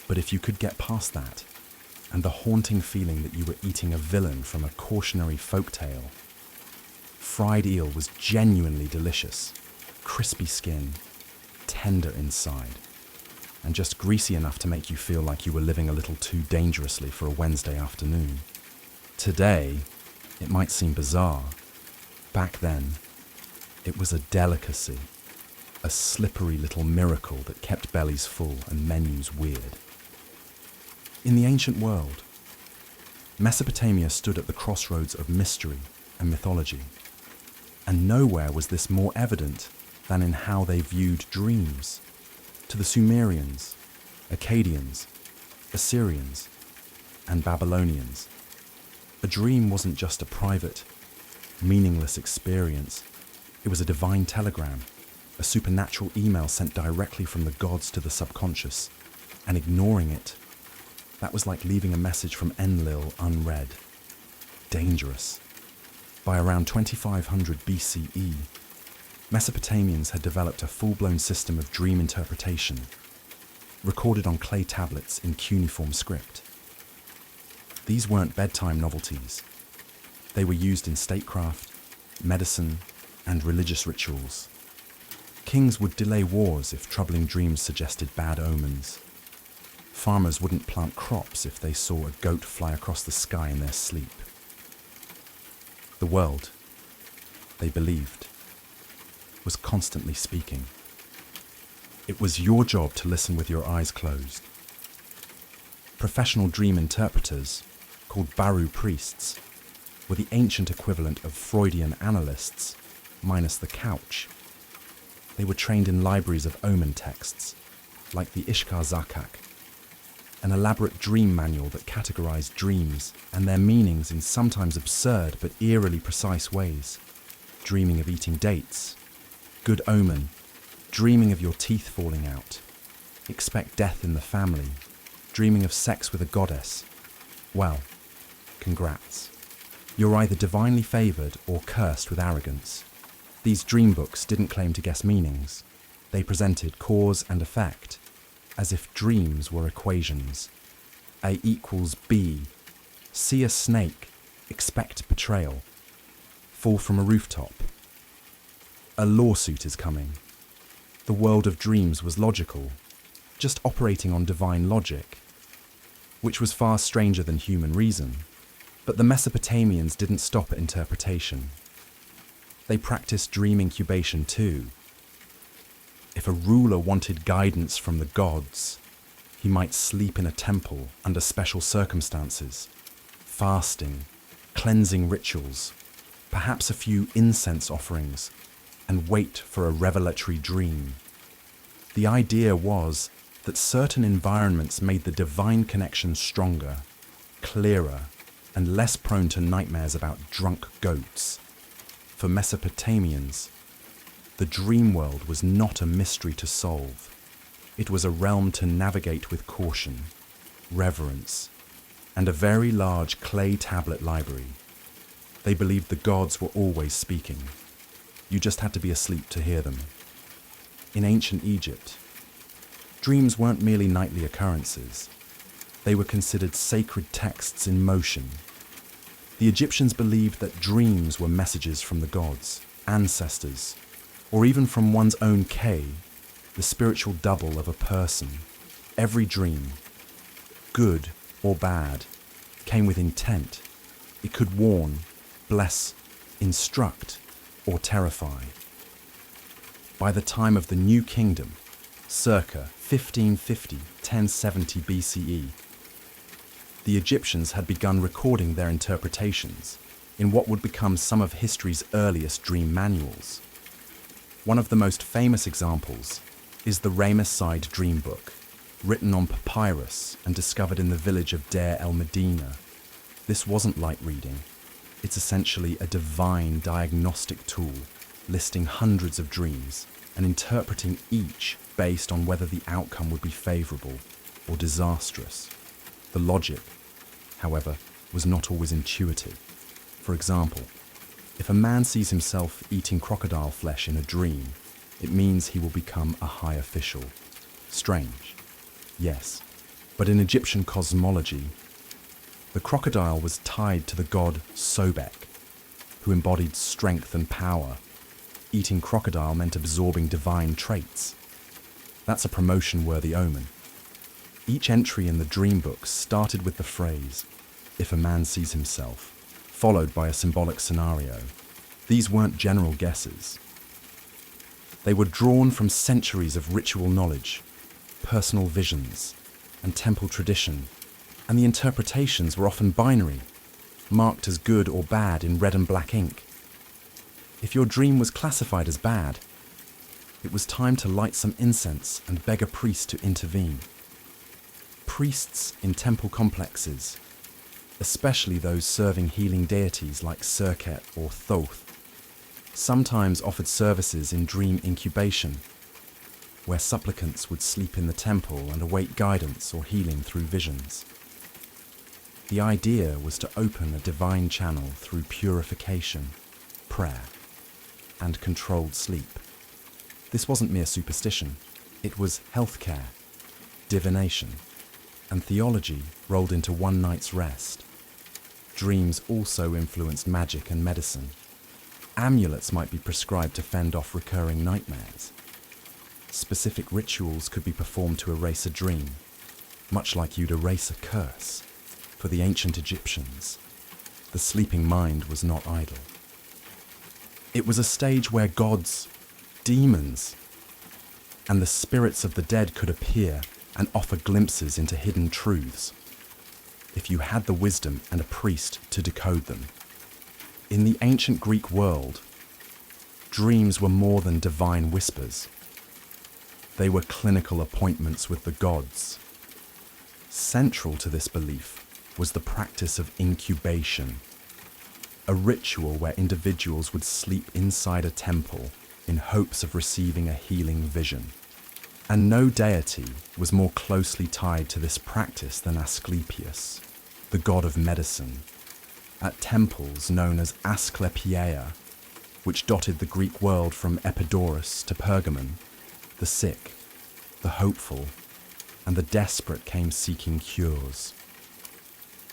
But if you could get past that, and the haunting feeling that you were eating a villain from a cautionary folktale, fried eel was genuinely delicious, crispy skin, tender inside, and just greasy enough to make you feel like you were living a little too dangerously for a Wednesday afternoon. Today, it might seem bizarre. Back then, it was a delicacy, a slippery little miracle that kept bellies full and menus weird. In the ancient world, Mesopotamia stood at the crossroads of mystery and mythology, and nowhere was this more evident than in how they viewed dreams. To the Sumerians, Akkadians, Assyrians, and Babylonians, a dream wasn't just a private, meaningless experience. It was a divine telegram, a supernatural email sent directly from the gods to the subconscious, and ignoring it, that was like leaving a message from Enlil unread. Dangerous. By around 2500 BCE, Mesopotamians had developed a full-blown system of dream interpretation, recorded on clay tablets in cuneiform script. These weren't bedtime novelties. They were used in statecraft, medicine, and religious rituals. Kings would delay wars if troubling dreams suggested bad omens. Farmers wouldn't plant crops if they saw a goat fly across the sky in their sleep. The world, they believed, was constantly speaking. It was your job to listen with your eyes closed. Professional dream interpreters, called Baru priests, were the ancient equivalent of Freudian analysts, minus the couch. They were trained in libraries of omen texts, like the Ishkar Zakak, an elaborate dream manual that categorized dreams and their meanings in sometimes absurd but eerily precise ways. Dreaming of eating dates, good omen, dreaming of your teeth falling out, expect death in the family, dreaming of sex with a goddess. Well, congrats. You're either divinely favored or cursed with arrogance. These dream books didn't claim to guess meanings. They presented cause and effect, as if dreams were equations. A equals B. See a snake, expect betrayal. Fall from a rooftop. A lawsuit is coming. The world of dreams was logical, just operating on divine logic, which was far stranger than human reason. But the Mesopotamians didn't stop at interpretation. They practiced dream incubation too. If a ruler wanted guidance from the gods, he might sleep in a temple under special circumstances, fasting, cleansing rituals, perhaps a few incense offerings, and wait for a revelatory dream. The idea was that certain environments made the divine connection stronger, clearer, and less prone to nightmares about drunk goats. For Mesopotamians, the dream world was not a mystery to solve. It was a realm to navigate with caution, reverence, and a very large clay tablet library. They believed the gods were always speaking, You just had to be asleep to hear them. In ancient Egypt, dreams weren't merely nightly occurrences. They were considered sacred texts in motion. The Egyptians believed that dreams were messages from the gods, ancestors, or even from one's own K, the spiritual double of a person. Every dream, good or bad, came with intent. It could warn, bless, instruct, or terrify. By the time of the New Kingdom, circa 1550-1070 BCE, the Egyptians had begun recording their interpretations in what would become some of history's earliest dream manuals. One of the most famous examples is the Ramesside Dream Book, written on papyrus and discovered in the village of Deir el-Medina. This wasn't light reading. It's essentially a divine diagnostic tool, listing hundreds of dreams and interpreting each based on whether the outcome would be favorable or disastrous. The logic, however, was not always intuitive. For example, if a man sees himself eating crocodile flesh in a dream, it means he will become a high official. Strange, yes, but in Egyptian cosmology, the crocodile was tied to the god Sobek, who embodied strength and power. Eating crocodile meant absorbing divine traits. That's a promotion-worthy omen. Each entry in the dream book started with the phrase, "if a man sees himself," followed by a symbolic scenario. These weren't general guesses. They were drawn from centuries of ritual knowledge, personal visions, and temple tradition, and the interpretations were often binary, marked as good or bad in red and black ink. If your dream was classified as bad, it was time to light some incense and beg a priest to intervene. Priests in temple complexes, especially those serving healing deities like Serket or Thoth, sometimes offered services in dream incubation, where supplicants would sleep in the temple and await guidance or healing through visions. The idea was to open a divine channel through purification, prayer, and controlled sleep. This wasn't mere superstition, it was healthcare, divination, and theology rolled into one night's rest. Dreams also influenced magic and medicine. Amulets might be prescribed to fend off recurring nightmares. Specific rituals could be performed to erase a dream, much like you'd erase a curse. For the ancient Egyptians, the sleeping mind was not idle. It was a stage where gods, demons, and the spirits of the dead could appear and offer glimpses into hidden truths, if you had the wisdom and a priest to decode them. In the ancient Greek world, dreams were more than divine whispers. They were clinical appointments with the gods. Central to this belief was the practice of incubation, a ritual where individuals would sleep inside a temple in hopes of receiving a healing vision. And no deity was more closely tied to this practice than Asclepius, the god of medicine. At temples known as Asclepieia, which dotted the Greek world from Epidaurus to Pergamon, the sick, the hopeful, and the desperate came seeking cures.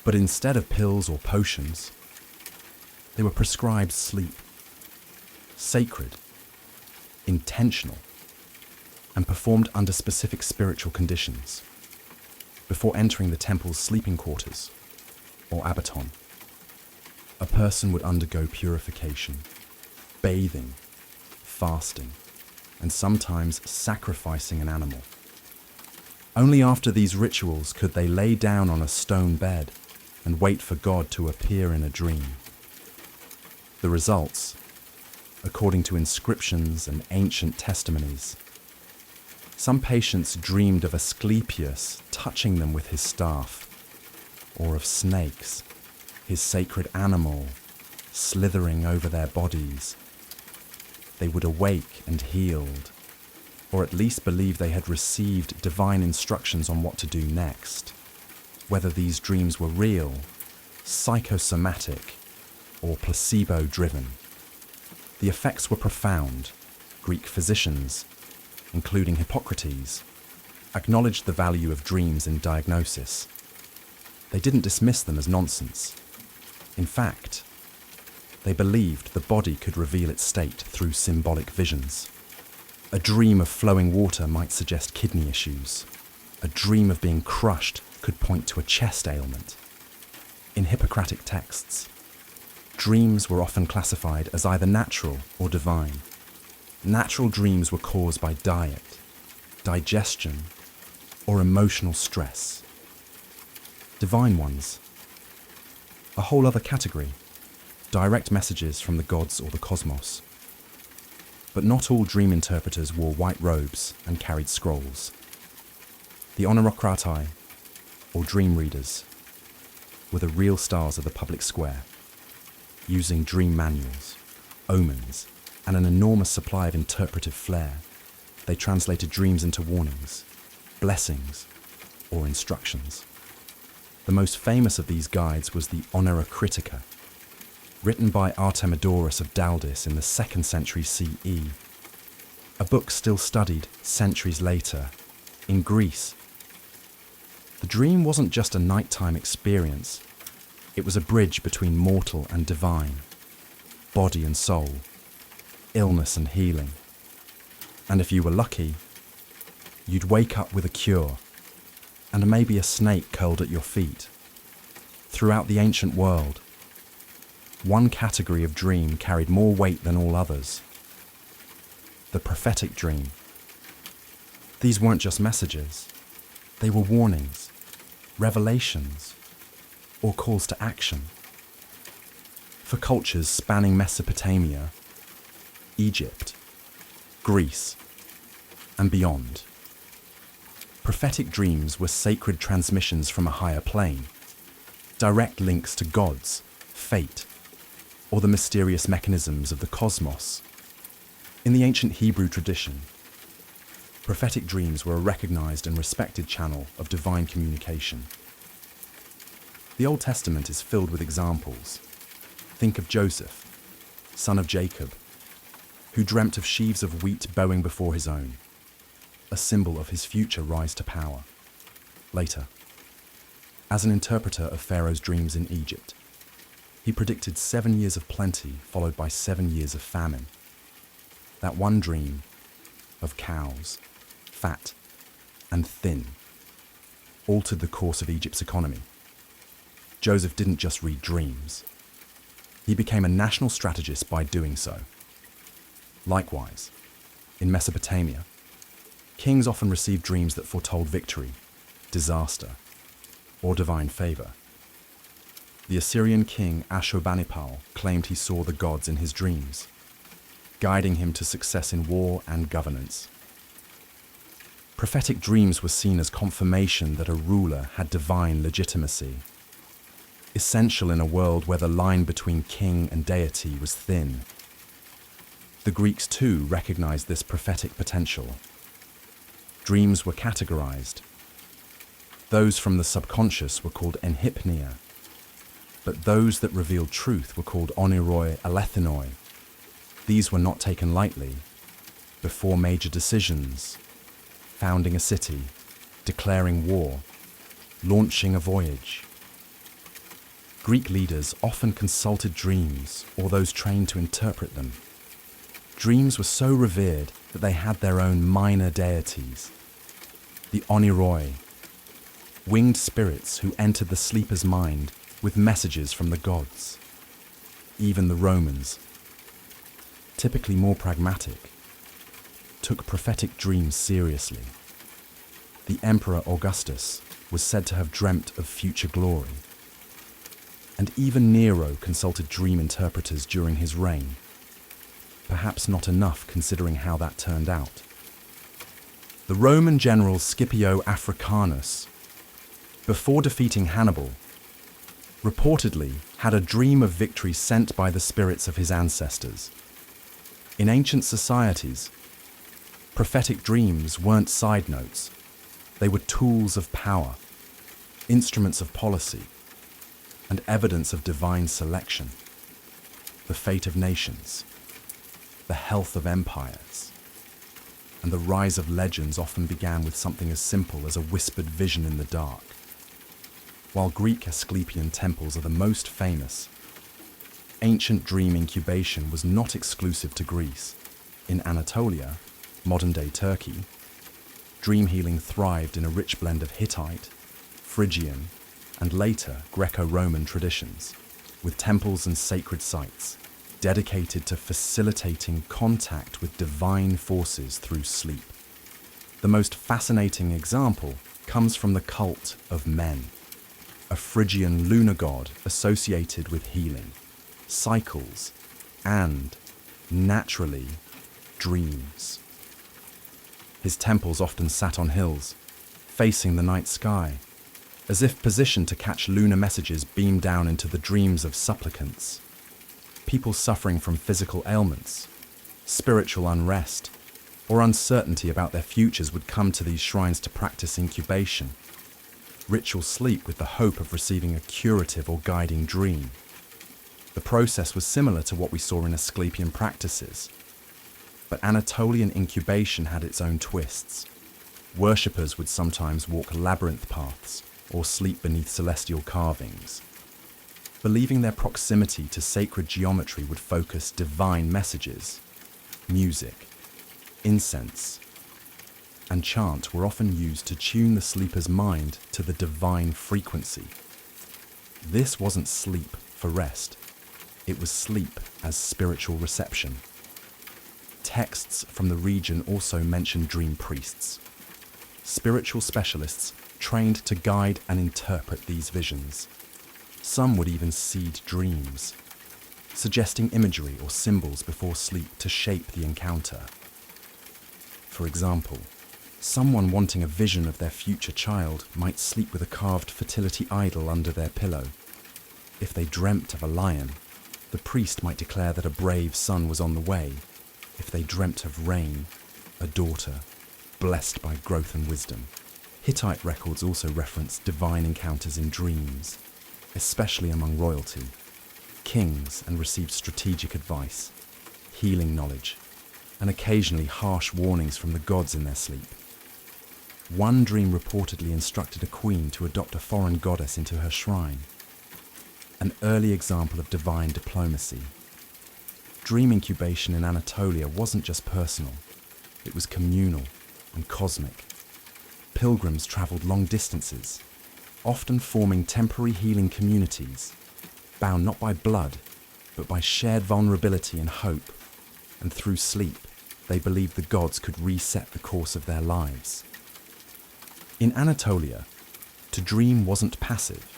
But instead of pills or potions, they were prescribed sleep, sacred, intentional, and performed under specific spiritual conditions, before entering the temple's sleeping quarters, or abaton. A person would undergo purification, bathing, fasting, and sometimes sacrificing an animal. Only after these rituals could they lay down on a stone bed and wait for God to appear in a dream. The results, according to inscriptions and ancient testimonies, some patients dreamed of Asclepius touching them with his staff, or of snakes, his sacred animal, slithering over their bodies. They would awake and healed, or at least believe they had received divine instructions on what to do next. Whether these dreams were real, psychosomatic, or placebo-driven, The effects were profound. Greek physicians, including Hippocrates, acknowledged the value of dreams in diagnosis. They didn't dismiss them as nonsense. In fact, they believed the body could reveal its state through symbolic visions. A dream of flowing water might suggest kidney issues. A dream of being crushed could point to a chest ailment. In Hippocratic texts, dreams were often classified as either natural or divine. Natural dreams were caused by diet, digestion, or emotional stress. Divine ones, a whole other category, direct messages from the gods or the cosmos. But not all dream interpreters wore white robes and carried scrolls. The honorocrati, or dream readers, were the real stars of the public square, using dream manuals, omens, and an enormous supply of interpretive flair. They translated dreams into warnings, blessings, or instructions. The most famous of these guides was the Honora Critica, written by Artemidorus of Daldis in the 2nd century CE, a book still studied centuries later in Greece. The dream wasn't just a nighttime experience, it was a bridge between mortal and divine, body and soul, illness and healing. And if you were lucky, you'd wake up with a cure, and maybe a snake curled at your feet. Throughout the ancient world, one category of dream carried more weight than all others: the prophetic dream. These weren't just messages, they were warnings, revelations, or calls to action. For cultures spanning Mesopotamia, Egypt, Greece, and beyond, prophetic dreams were sacred transmissions from a higher plane, direct links to gods, fate, or the mysterious mechanisms of the cosmos. In the ancient Hebrew tradition, prophetic dreams were a recognized and respected channel of divine communication. The Old Testament is filled with examples. Think of Joseph, son of Jacob, who dreamt of sheaves of wheat bowing before his own, a symbol of his future rise to power. Later, as an interpreter of Pharaoh's dreams in Egypt, he predicted 7 years of plenty followed by 7 years of famine. That one dream of cows, fat and thin, altered the course of Egypt's economy. Joseph didn't just read dreams. He became a national strategist by doing so. Likewise, in Mesopotamia, kings often received dreams that foretold victory, disaster, or divine favor. The Assyrian king Ashurbanipal claimed he saw the gods in his dreams, guiding him to success in war and governance. Prophetic dreams were seen as confirmation that a ruler had divine legitimacy, essential in a world where the line between king and deity was thin. The Greeks too recognized this prophetic potential. Dreams were categorized. Those from the subconscious were called enhypnia, but those that revealed truth were called oniroi alethinoi. These were not taken lightly. Before major decisions, founding a city, declaring war, launching a voyage, Greek leaders often consulted dreams or those trained to interpret them. Dreams were so revered that they had their own minor deities, the oniroi, winged spirits who entered the sleeper's mind with messages from the gods. Even the Romans, typically more pragmatic, took prophetic dreams seriously. The Emperor Augustus was said to have dreamt of future glory, and even Nero consulted dream interpreters during his reign. Perhaps not enough considering how that turned out. The Roman general Scipio Africanus, before defeating Hannibal, reportedly had a dream of victory sent by the spirits of his ancestors. In ancient societies, prophetic dreams weren't side notes. They were tools of power, instruments of policy, and evidence of divine selection. The fate of nations, the health of empires. And the rise of legends often began with something as simple as a whispered vision in the dark. While Greek Asclepian temples are the most famous, ancient dream incubation was not exclusive to Greece. In Anatolia, modern-day Turkey, dream healing thrived in a rich blend of Hittite, Phrygian, and later Greco-Roman traditions, with temples and sacred sites dedicated to facilitating contact with divine forces through sleep. The most fascinating example comes from the cult of Men, a Phrygian lunar god associated with healing, cycles, and, naturally, dreams. His temples often sat on hills, facing the night sky, as if positioned to catch lunar messages beamed down into the dreams of supplicants. People suffering from physical ailments, spiritual unrest, or uncertainty about their futures would come to these shrines to practice incubation, ritual sleep with the hope of receiving a curative or guiding dream. The process was similar to what we saw in Asclepian practices, but Anatolian incubation had its own twists. Worshippers would sometimes walk labyrinth paths or sleep beneath celestial carvings, believing their proximity to sacred geometry would focus divine messages. Music, incense, and chant were often used to tune the sleeper's mind to the divine frequency. This wasn't sleep for rest, it was sleep as spiritual reception. Texts from the region also mention dream priests, spiritual specialists trained to guide and interpret these visions. Some would even seed dreams, suggesting imagery or symbols before sleep to shape the encounter. For example, someone wanting a vision of their future child might sleep with a carved fertility idol under their pillow. If they dreamt of a lion, the priest might declare that a brave son was on the way. If they dreamt of rain, a daughter, blessed by growth and wisdom. Hittite records also reference divine encounters in dreams, especially among royalty, kings, and received strategic advice, healing knowledge, and occasionally harsh warnings from the gods in their sleep. One dream reportedly instructed a queen to adopt a foreign goddess into her shrine, an early example of divine diplomacy. Dream incubation in Anatolia wasn't just personal, it was communal and cosmic. Pilgrims travelled long distances, often forming temporary healing communities, bound not by blood, but by shared vulnerability and hope, and through sleep, they believed the gods could reset the course of their lives. In Anatolia, to dream wasn't passive.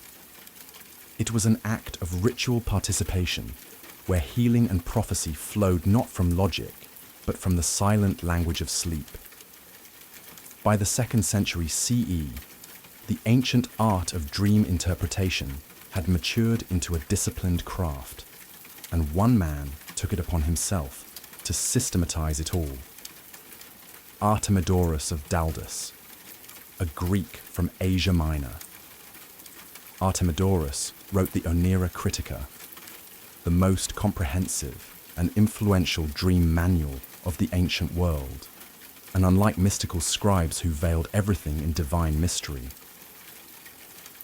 It was an act of ritual participation, where healing and prophecy flowed not from logic, but from the silent language of sleep. By the 2nd century CE, the ancient art of dream interpretation had matured into a disciplined craft, and one man took it upon himself to systematize it all. Artemidorus of Daldus, a Greek from Asia Minor. Artemidorus wrote the Onera Critica, the most comprehensive and influential dream manual of the ancient world, and unlike mystical scribes who veiled everything in divine mystery,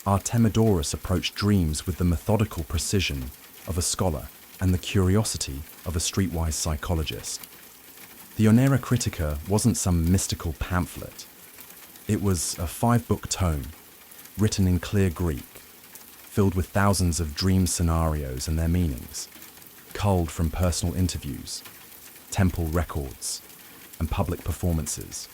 Artemidorus approached dreams with the methodical precision of a scholar and the curiosity of a streetwise psychologist. The Onera Critica wasn't some mystical pamphlet. It was a 5-book tome, written in clear Greek, filled with thousands of dream scenarios and their meanings, culled from personal interviews, temple records, and public performances.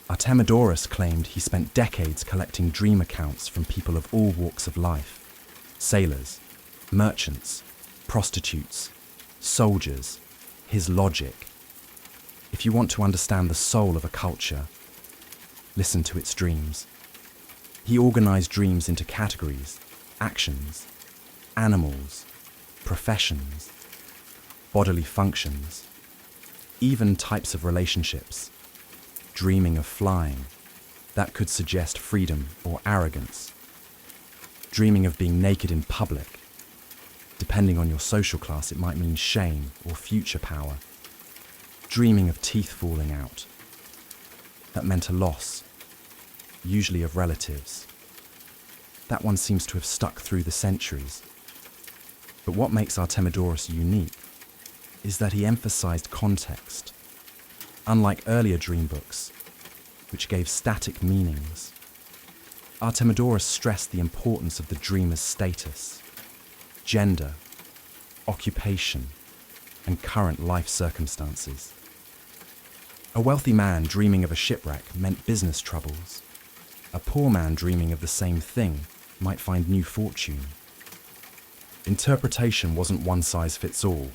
Artemidorus claimed he spent decades collecting dream accounts from people of all walks of life: sailors, merchants, prostitutes, soldiers. His logic. If you want to understand the soul of a culture, listen to its dreams. He organized dreams into categories: actions, animals, professions, bodily functions, even types of relationships. Dreaming of flying, that could suggest freedom or arrogance. Dreaming of being naked in public, Depending on your social class, it might mean shame or future power. Dreaming of teeth falling out. That meant a loss, usually of relatives. That one seems to have stuck through the centuries. But what makes Artemidorus unique is that he emphasized context. Unlike earlier dream books, which gave static meanings, Artemidorus stressed the importance of the dreamer's status, gender, occupation, and current life circumstances. A wealthy man dreaming of a shipwreck meant business troubles. A poor man dreaming of the same thing might find new fortune. Interpretation wasn't one size fits all.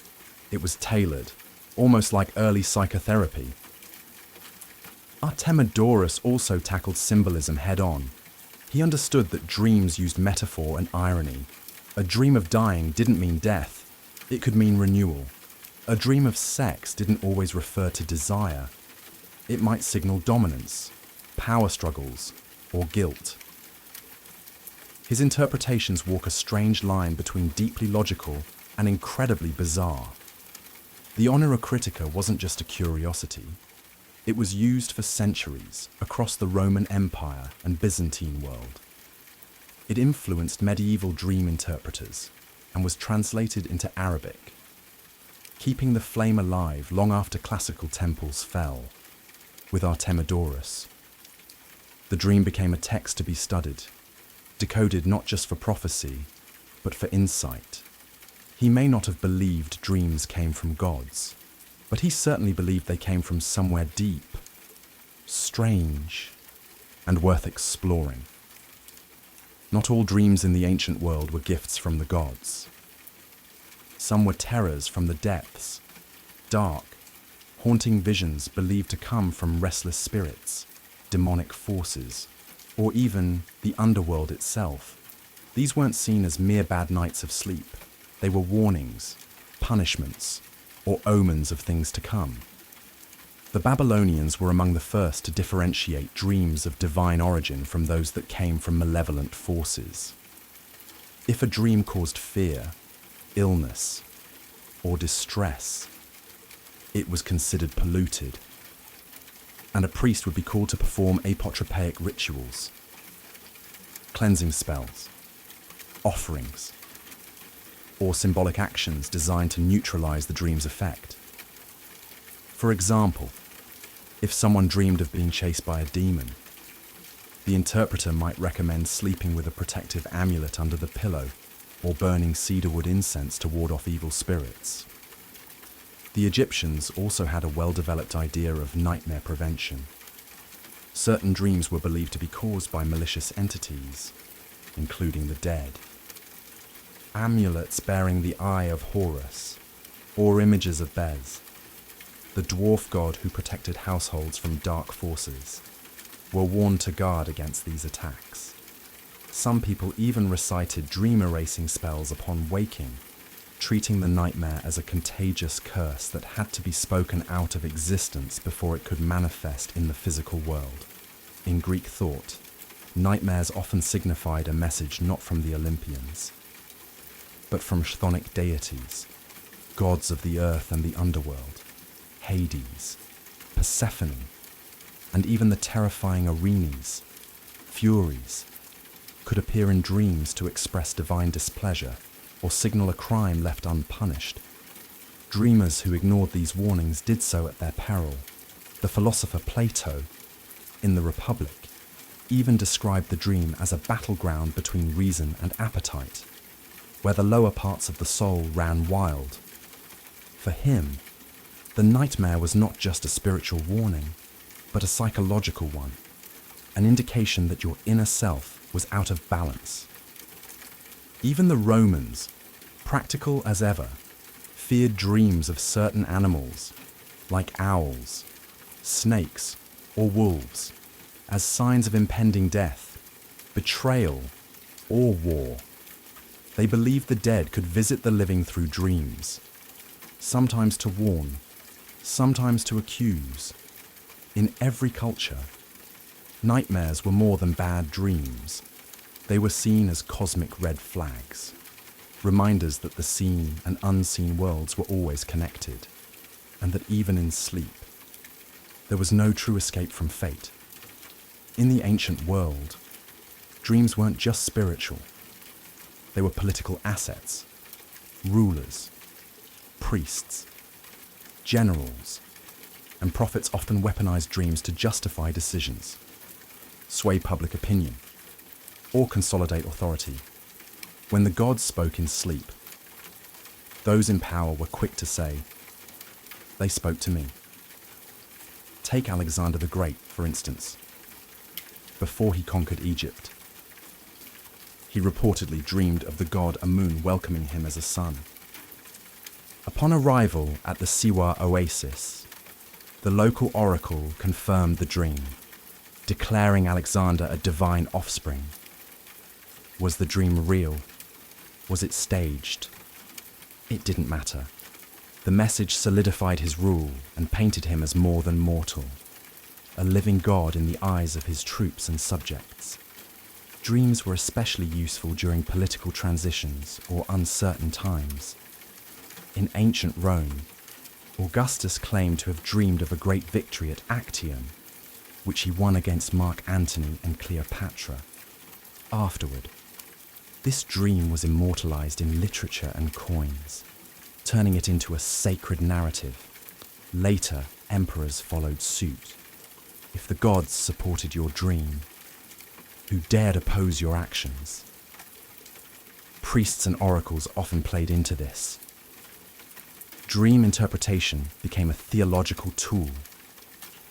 It was tailored, almost like early psychotherapy. Artemidorus also tackled symbolism head-on. He understood that dreams used metaphor and irony. A dream of dying didn't mean death. It could mean renewal. A dream of sex didn't always refer to desire. It might signal dominance, power struggles, or guilt. His interpretations walk a strange line between deeply logical and incredibly bizarre. The Honora Critica wasn't just a curiosity. It was used for centuries across the Roman Empire and Byzantine world. It influenced medieval dream interpreters and was translated into Arabic, keeping the flame alive long after classical temples fell. With Artemidorus, the dream became a text to be studied, decoded not just for prophecy, but for insight. He may not have believed dreams came from gods, but he certainly believed they came from somewhere deep, strange, and worth exploring. Not all dreams in the ancient world were gifts from the gods. Some were terrors from the depths, dark, haunting visions believed to come from restless spirits, demonic forces, or even the underworld itself. These weren't seen as mere bad nights of sleep. They were warnings, punishments, or omens of things to come. The Babylonians were among the first to differentiate dreams of divine origin from those that came from malevolent forces. If a dream caused fear, illness, or distress, it was considered polluted, and a priest would be called to perform apotropaic rituals, cleansing spells, offerings, or symbolic actions designed to neutralize the dream's effect. For example, if someone dreamed of being chased by a demon, the interpreter might recommend sleeping with a protective amulet under the pillow or burning cedarwood incense to ward off evil spirits. The Egyptians also had a well-developed idea of nightmare prevention. Certain dreams were believed to be caused by malicious entities, including the dead. Amulets bearing the eye of Horus, or images of Bez, the dwarf god who protected households from dark forces, were worn to guard against these attacks. Some people even recited dream-erasing spells upon waking, treating the nightmare as a contagious curse that had to be spoken out of existence before it could manifest in the physical world. In Greek thought, nightmares often signified a message not from the Olympians, but from chthonic deities, gods of the earth and the underworld, Hades, Persephone, and even the terrifying Erinyes, Furies, could appear in dreams to express divine displeasure or signal a crime left unpunished. Dreamers who ignored these warnings did so at their peril. The philosopher Plato, in the Republic, even described the dream as a battleground between reason and appetite, where the lower parts of the soul ran wild. For him, the nightmare was not just a spiritual warning, but a psychological one, an indication that your inner self was out of balance. Even the Romans, practical as ever, feared dreams of certain animals, like owls, snakes, or wolves, as signs of impending death, betrayal, or war. They believed the dead could visit the living through dreams, sometimes to warn, sometimes to accuse. In every culture, nightmares were more than bad dreams. They were seen as cosmic red flags. reminders that the seen and unseen worlds were always connected, and that even in sleep, there was no true escape from fate. In the ancient world, dreams weren't just spiritual. They were political assets, rulers, priests, generals, and prophets often weaponized dreams to justify decisions, sway public opinion, or consolidate authority. When the gods spoke in sleep, those in power were quick to say, "They spoke to me." Take Alexander the Great, for instance. Before he conquered Egypt, he reportedly dreamed of the god Amun welcoming him as a son. Upon arrival at the Siwa oasis, the local oracle confirmed the dream, declaring Alexander a divine offspring. Was the dream real? Was it staged? It didn't matter. The message solidified his rule and painted him as more than mortal, a living god in the eyes of his troops and subjects. Dreams were especially useful during political transitions or uncertain times. In ancient Rome, Augustus claimed to have dreamed of a great victory at Actium, which he won against Mark Antony and Cleopatra. Afterward, this dream was immortalized in literature and coins, turning it into a sacred narrative. Later, emperors followed suit. If the gods supported your dream, who dared oppose your actions? Priests and oracles often played into this. Dream interpretation became a theological tool,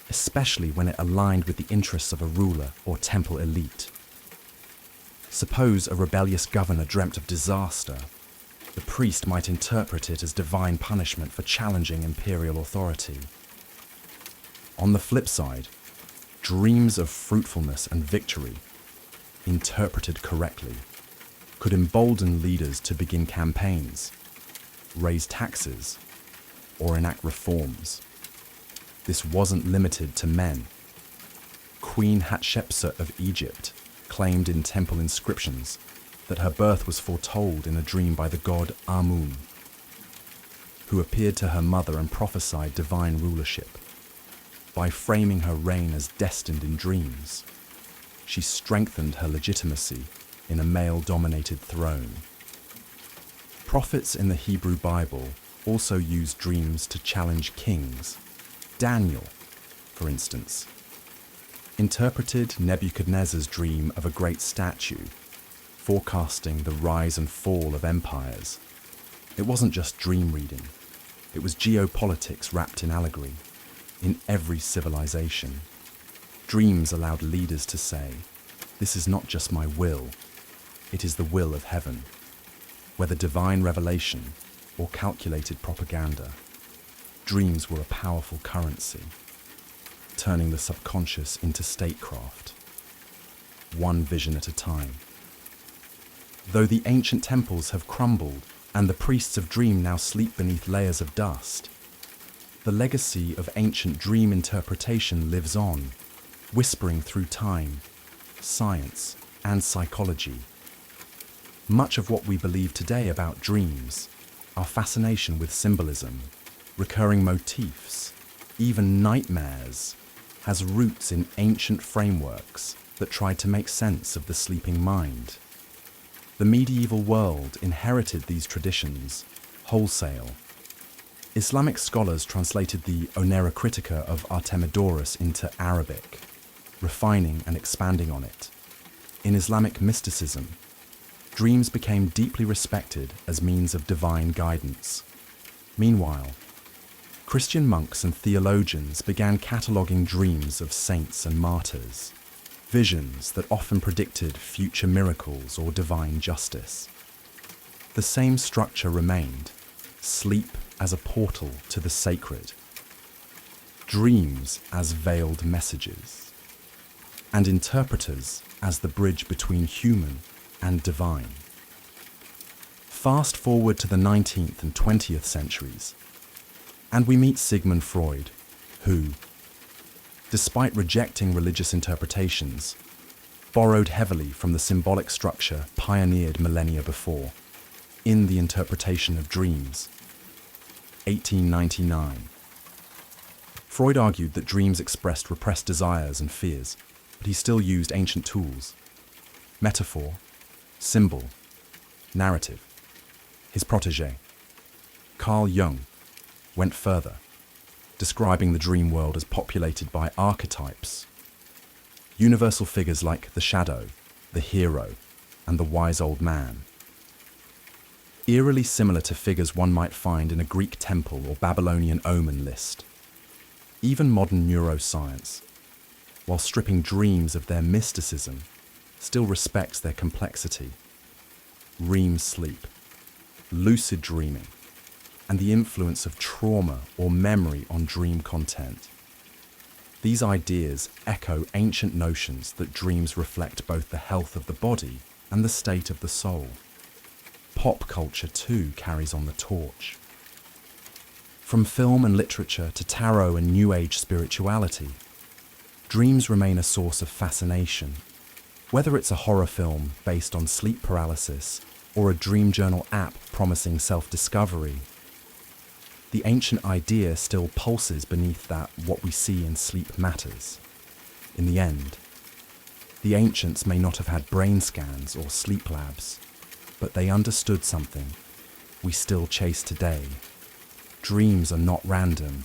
especially when it aligned with the interests of a ruler or temple elite. Suppose a rebellious governor dreamt of disaster. The priest might interpret it as divine punishment for challenging imperial authority. On the flip side, dreams of fruitfulness and victory, interpreted correctly, could embolden leaders to begin campaigns, raise taxes, or enact reforms. This wasn't limited to men. Queen Hatshepsut of Egypt claimed in temple inscriptions that her birth was foretold in a dream by the god Amun, who appeared to her mother and prophesied divine rulership. By framing her reign as destined in dreams, she strengthened her legitimacy in a male-dominated throne. Prophets in the Hebrew Bible also used dreams to challenge kings. Daniel, for instance, interpreted Nebuchadnezzar's dream of a great statue, forecasting the rise and fall of empires. It wasn't just dream reading, it was geopolitics wrapped in allegory. In every civilization, dreams allowed leaders to say, "This is not just my will, it is the will of heaven." Whether divine revelation or calculated propaganda, dreams were a powerful currency, turning the subconscious into statecraft, one vision at a time. Though the ancient temples have crumbled and the priests of dream now sleep beneath layers of dust, the legacy of ancient dream interpretation lives on, whispering through time, science, and psychology. Much of what we believe today about dreams, our fascination with symbolism, recurring motifs, even nightmares, has roots in ancient frameworks that tried to make sense of the sleeping mind. The medieval world inherited these traditions wholesale. Islamic scholars translated the Onera Critica of Artemidorus into Arabic, refining and expanding on it. In Islamic mysticism, dreams became deeply respected as means of divine guidance. Meanwhile, Christian monks and theologians began cataloguing dreams of saints and martyrs, visions that often predicted future miracles or divine justice. The same structure remained: sleep as a portal to the sacred, dreams as veiled messages, and interpreters as the bridge between human and divine. Fast forward to the 19th and 20th centuries, and we meet Sigmund Freud, who, despite rejecting religious interpretations, borrowed heavily from the symbolic structure pioneered millennia before. in the interpretation of dreams. 1899. Freud argued that dreams expressed repressed desires and fears, but he still used ancient tools: metaphor, symbol, narrative. His protege, Carl Jung, went further, describing the dream world as populated by archetypes, universal figures like the shadow, the hero, and the wise old man. Eerily similar to figures one might find in a Greek temple or Babylonian omen list. Even modern neuroscience, while stripping dreams of their mysticism, still respects their complexity. REM sleep, lucid dreaming, and the influence of trauma or memory on dream content. These ideas echo ancient notions that dreams reflect both the health of the body and the state of the soul. Pop culture too carries on the torch. From film and literature to tarot and New Age spirituality, dreams remain a source of fascination. Whether it's a horror film based on sleep paralysis or a dream journal app promising self-discovery, the ancient idea still pulses beneath that what we see in sleep matters. In the end, the ancients may not have had brain scans or sleep labs, but they understood something we still chase today. Dreams are not random.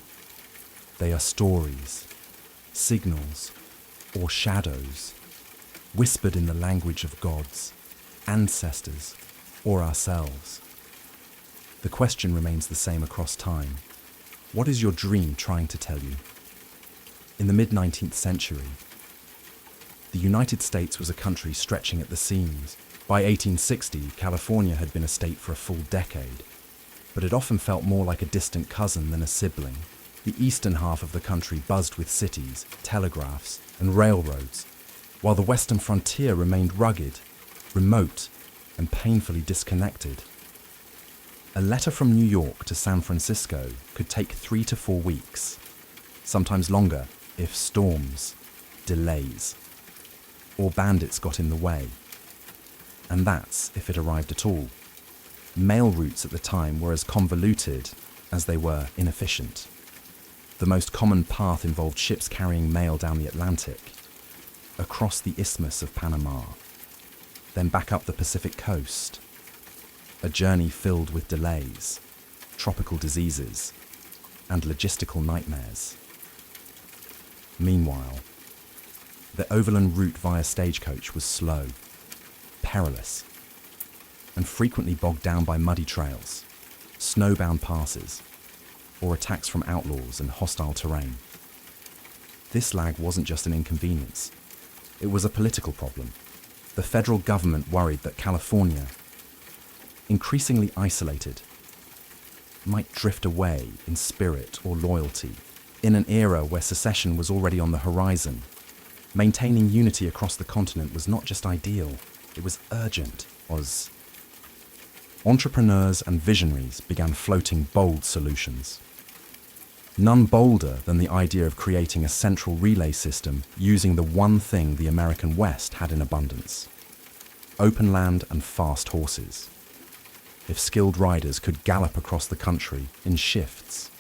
They are stories, signals, or shadows, whispered in the language of gods, ancestors, or ourselves. The question remains the same across time. What is your dream trying to tell you? In the mid-19th century, the United States was a country stretching at the seams. By 1860, California had been a state for a full decade, but it often felt more like a distant cousin than a sibling. The eastern half of the country buzzed with cities, telegraphs, and railroads, while the western frontier remained rugged, remote, and painfully disconnected. A letter from New York to San Francisco could take 3 to 4 weeks, sometimes longer if storms, delays, or bandits got in the way. And that's if it arrived at all. Mail routes at the time were as convoluted as they were inefficient. The most common path involved ships carrying mail down the Atlantic, across the Isthmus of Panama, then back up the Pacific coast. A journey filled with delays, tropical diseases, and logistical nightmares. Meanwhile, the overland route via stagecoach was slow, perilous, and frequently bogged down by muddy trails, snowbound passes, or attacks from outlaws and hostile terrain. This lag wasn't just an inconvenience, it was a political problem. The federal government worried that California, increasingly isolated, might drift away in spirit or loyalty. In an era where secession was already on the horizon, maintaining unity across the continent was not just ideal, it was urgent. Entrepreneurs and visionaries began floating bold solutions. None bolder than the idea of creating a central relay system using the one thing the American West had in abundance: open land and fast horses. If skilled riders could gallop across the country in shifts,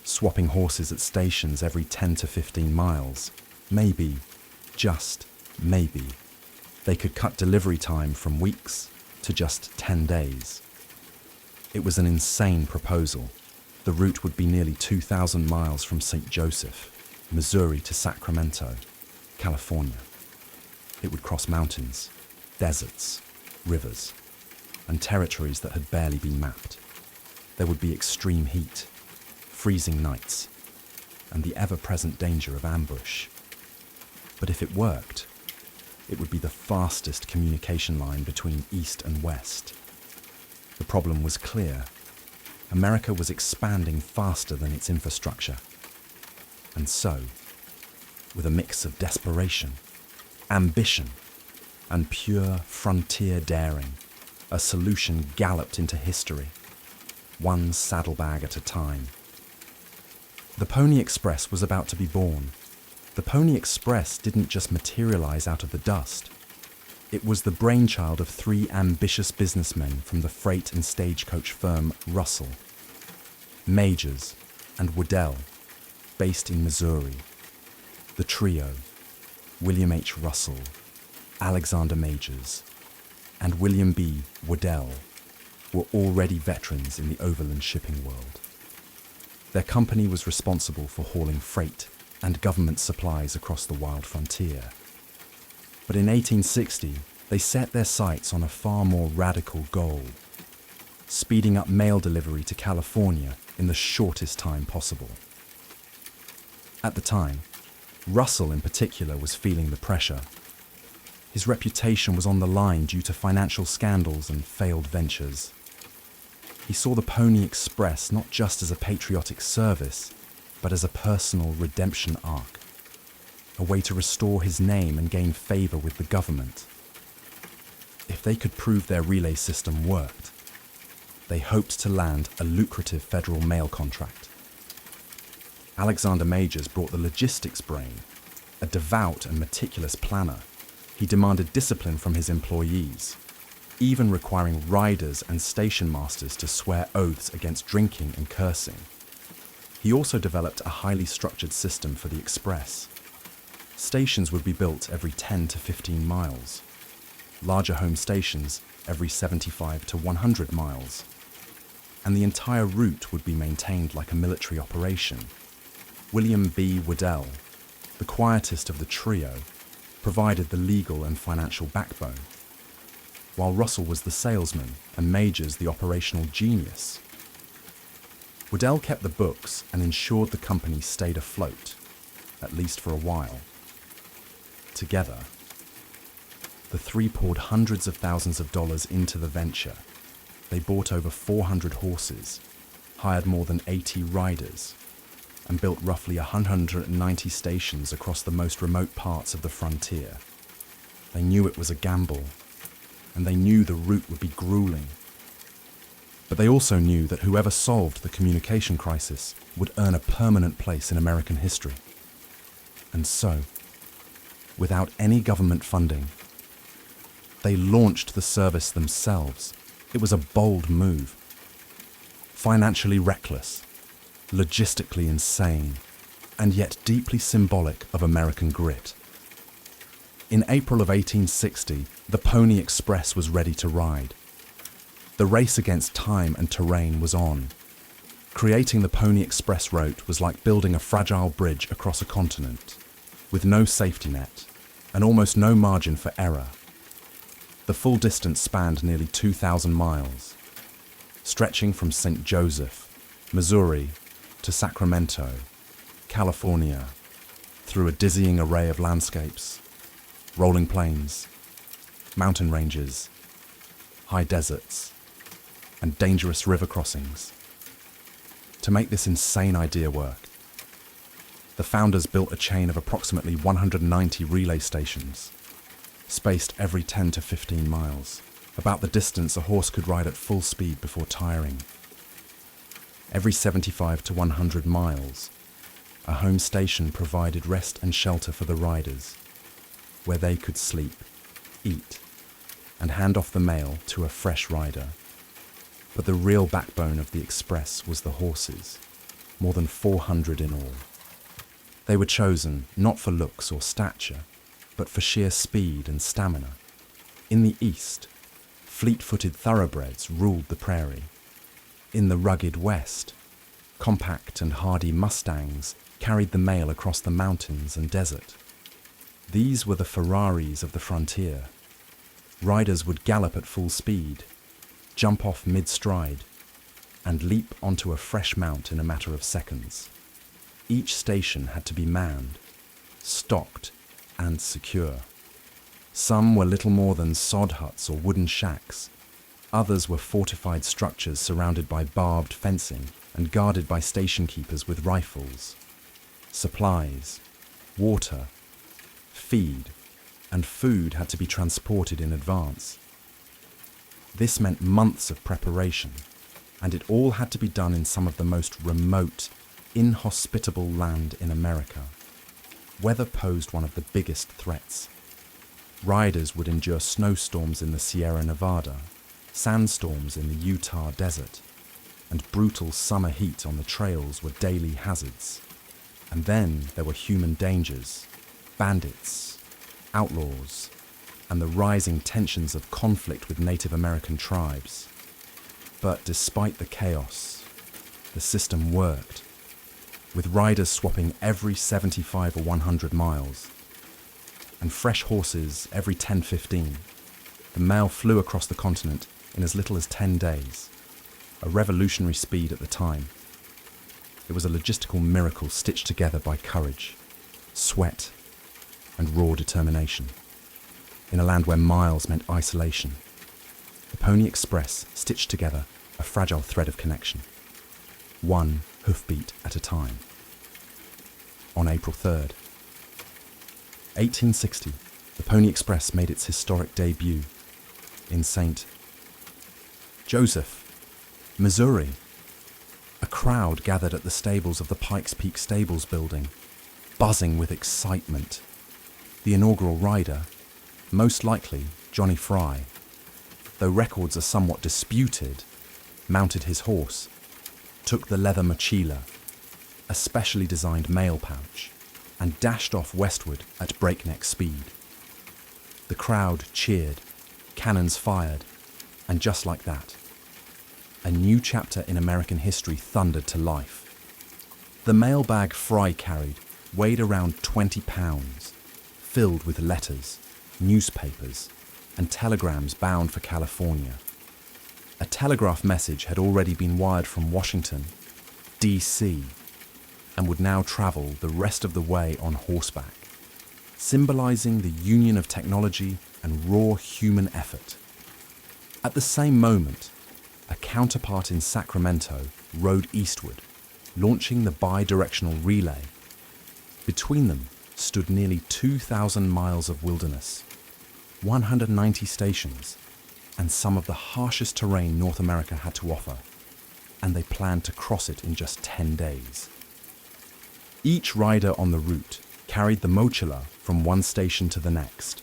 swapping horses at stations every 10 to 15 miles, maybe, just maybe, they could cut delivery time from weeks to just 10 days. It was an insane proposal. The route would be nearly 2,000 miles from St. Joseph, Missouri to Sacramento, California. It would cross mountains, deserts, rivers, and territories that had barely been mapped. There would be extreme heat, freezing nights, and the ever-present danger of ambush. But if it worked, it would be the fastest communication line between East and West. The problem was clear. America was expanding faster than its infrastructure. And so, with a mix of desperation, ambition, and pure frontier daring, a solution galloped into history, one saddlebag at a time. The Pony Express was about to be born. The Pony Express didn't just materialize out of the dust. It was the brainchild of three ambitious businessmen from the freight and stagecoach firm Russell, Majors, and Waddell, based in Missouri. The trio, William H. Russell, Alexander Majors, and William B. Waddell, were already veterans in the overland shipping world. Their company was responsible for hauling freight and government supplies across the wild frontier. But in 1860, they set their sights on a far more radical goal: speeding up mail delivery to California in the shortest time possible. At the time, Russell in particular was feeling the pressure. His reputation was on the line due to financial scandals and failed ventures. He saw the Pony Express not just as a patriotic service, but as a personal redemption arc, a way to restore his name and gain favor with the government. If they could prove their relay system worked, they hoped to land a lucrative federal mail contract. Alexander Majors brought the logistics brain. A devout and meticulous planner, he demanded discipline from his employees, even requiring riders and station masters to swear oaths against drinking and cursing. He also developed a highly structured system for the express. Stations would be built every 10 to 15 miles, larger home stations every 75 to 100 miles, and the entire route would be maintained like a military operation. William B. Waddell, the quietest of the trio, provided the legal and financial backbone, while Russell was the salesman and Majors the operational genius. Waddell kept the books and ensured the company stayed afloat, at least for a while. Together, the three poured hundreds of thousands of dollars into the venture. They bought over 400 horses, hired more than 80 riders, and built roughly 190 stations across the most remote parts of the frontier. They knew it was a gamble, and they knew the route would be grueling. But they also knew that whoever solved the communication crisis would earn a permanent place in American history. And so, without any government funding, they launched the service themselves. It was a bold move. Financially reckless, logistically insane, and yet deeply symbolic of American grit. In April of 1860, the Pony Express was ready to ride. The race against time and terrain was on. Creating the Pony Express route was like building a fragile bridge across a continent, with no safety net and almost no margin for error. The full distance spanned nearly 2,000 miles, stretching from St. Joseph, Missouri, to Sacramento, California, through a dizzying array of landscapes: rolling plains, mountain ranges, high deserts, and dangerous river crossings. To make this insane idea work, the founders built a chain of approximately 190 relay stations, spaced every 10 to 15 miles, about the distance a horse could ride at full speed before tiring. Every 75 to 100 miles, a home station provided rest and shelter for the riders, where they could sleep, eat, and hand off the mail to a fresh rider. But the real backbone of the express was the horses, more than 400 in all. They were chosen not for looks or stature, but for sheer speed and stamina. In the east, fleet-footed thoroughbreds ruled the prairie. In the rugged west, compact and hardy mustangs carried the mail across the mountains and desert. These were the Ferraris of the frontier. Riders would gallop at full speed, jump off mid-stride, and leap onto a fresh mount in a matter of seconds. Each station had to be manned, stocked, and secure. Some were little more than sod huts or wooden shacks. Others were fortified structures surrounded by barbed fencing and guarded by station keepers with rifles. Supplies, water, feed, and food had to be transported in advance. This meant months of preparation, and it all had to be done in some of the most remote, inhospitable land in America. Weather posed one of the biggest threats. Riders would endure snowstorms in the Sierra Nevada, sandstorms in the Utah desert, and brutal summer heat on the trails were daily hazards. And then there were human dangers, bandits, outlaws, and the rising tensions of conflict with Native American tribes. But despite the chaos, the system worked, with riders swapping every 75 or 100 miles, and fresh horses every 10-15. The mail flew across the continent in as little as 10 days, a revolutionary speed at the time. It was a logistical miracle stitched together by courage, sweat, and raw determination. In a land where miles meant isolation, the Pony Express stitched together a fragile thread of connection, one hoofbeat at a time. On April 3rd, 1860, the Pony Express made its historic debut in St. Joseph, Missouri. A crowd gathered at the stables of the Pikes Peak Stables building, buzzing with excitement. The inaugural rider, most likely Johnny Fry, though records are somewhat disputed, mounted his horse, took the leather mochila, a specially designed mail pouch, and dashed off westward at breakneck speed. The crowd cheered, cannons fired, and just like that, a new chapter in American history thundered to life. The mailbag Fry carried weighed around 20 pounds, filled with letters, newspapers, and telegrams bound for California. A telegraph message had already been wired from Washington, D.C., and would now travel the rest of the way on horseback, symbolizing the union of technology and raw human effort. At the same moment, a counterpart in Sacramento rode eastward, launching the bi-directional relay. Between them stood nearly 2,000 miles of wilderness, 190 stations, and some of the harshest terrain North America had to offer, and they planned to cross it in just 10 days. Each rider on the route carried the mochila from one station to the next,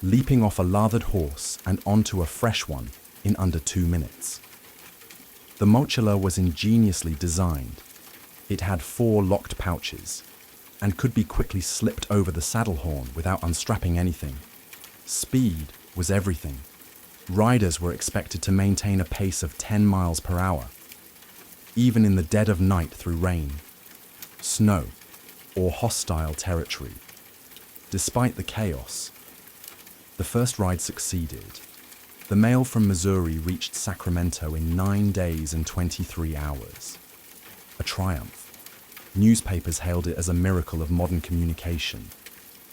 leaping off a lathered horse and onto a fresh one in under 2 minutes. The mochila was ingeniously designed. It had 4 locked pouches and could be quickly slipped over the saddle horn without unstrapping anything. Speed was everything. Riders were expected to maintain a pace of 10 miles per hour, even in the dead of night through rain, snow, or hostile territory. Despite the chaos, the first ride succeeded. The mail from Missouri reached Sacramento in 9 days and 23 hours. A triumph. Newspapers hailed it as a miracle of modern communication,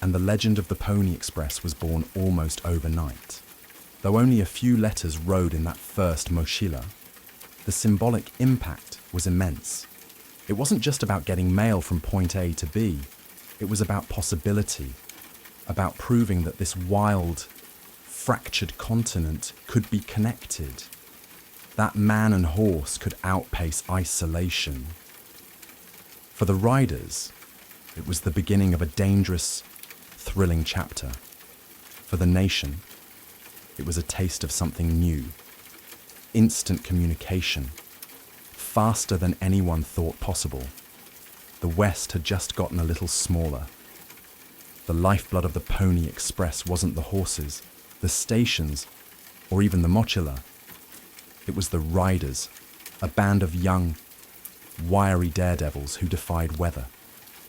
and the legend of the Pony Express was born almost overnight. Though only a few letters rode in that first mochila, the symbolic impact was immense. It wasn't just about getting mail from point A to B. It was about possibility, about proving that this wild, fractured continent could be connected, that man and horse could outpace isolation. For the riders, it was the beginning of a dangerous, thrilling chapter. For the nation, it was a taste of something new. Instant communication, faster than anyone thought possible. The West had just gotten a little smaller. The lifeblood of the Pony Express wasn't the horses, the stations, or even the mochila. It was the riders, a band of young, wiry daredevils who defied weather,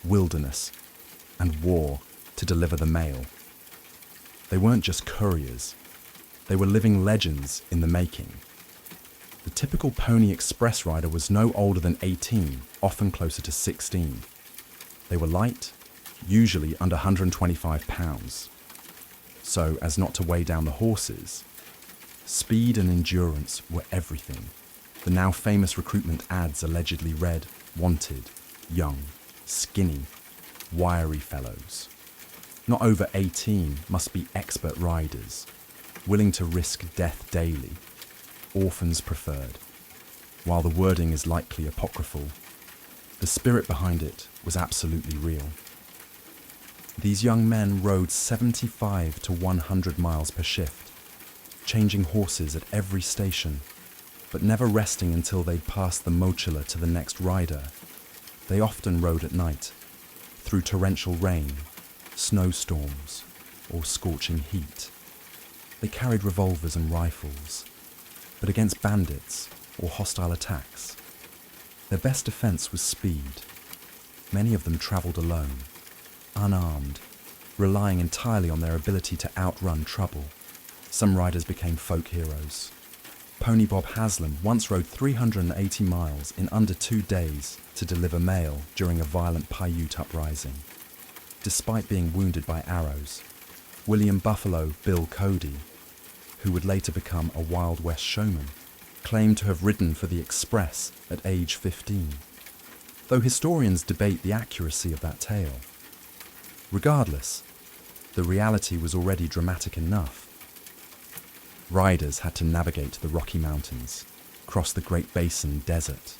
wilderness, and war to deliver the mail. They weren't just couriers. They were living legends in the making. The typical Pony Express rider was no older than 18, often closer to 16. They were light, usually under 125 pounds. So as not to weigh down the horses, speed and endurance were everything. The now famous recruitment ads allegedly read, "Wanted, young, skinny, wiry fellows." Not over 18 must be expert riders, willing to risk death daily. Orphans preferred. While the wording is likely apocryphal, the spirit behind it was absolutely real. These young men rode 75 to 100 miles per shift, changing horses at every station, but never resting until they'd passed the mochila to the next rider. They often rode at night, through torrential rain, snowstorms, or scorching heat. They carried revolvers and rifles, but against bandits or hostile attacks, their best defense was speed. Many of them traveled alone, unarmed, relying entirely on their ability to outrun trouble. Some riders became folk heroes. Pony Bob Haslam once rode 380 miles in under 2 days to deliver mail during a violent Paiute uprising. Despite being wounded by arrows, William Buffalo Bill Cody, who would later become a Wild West showman, claimed to have ridden for the Express at age 15, though historians debate the accuracy of that tale. Regardless, the reality was already dramatic enough. Riders had to navigate the Rocky Mountains, cross the Great Basin desert,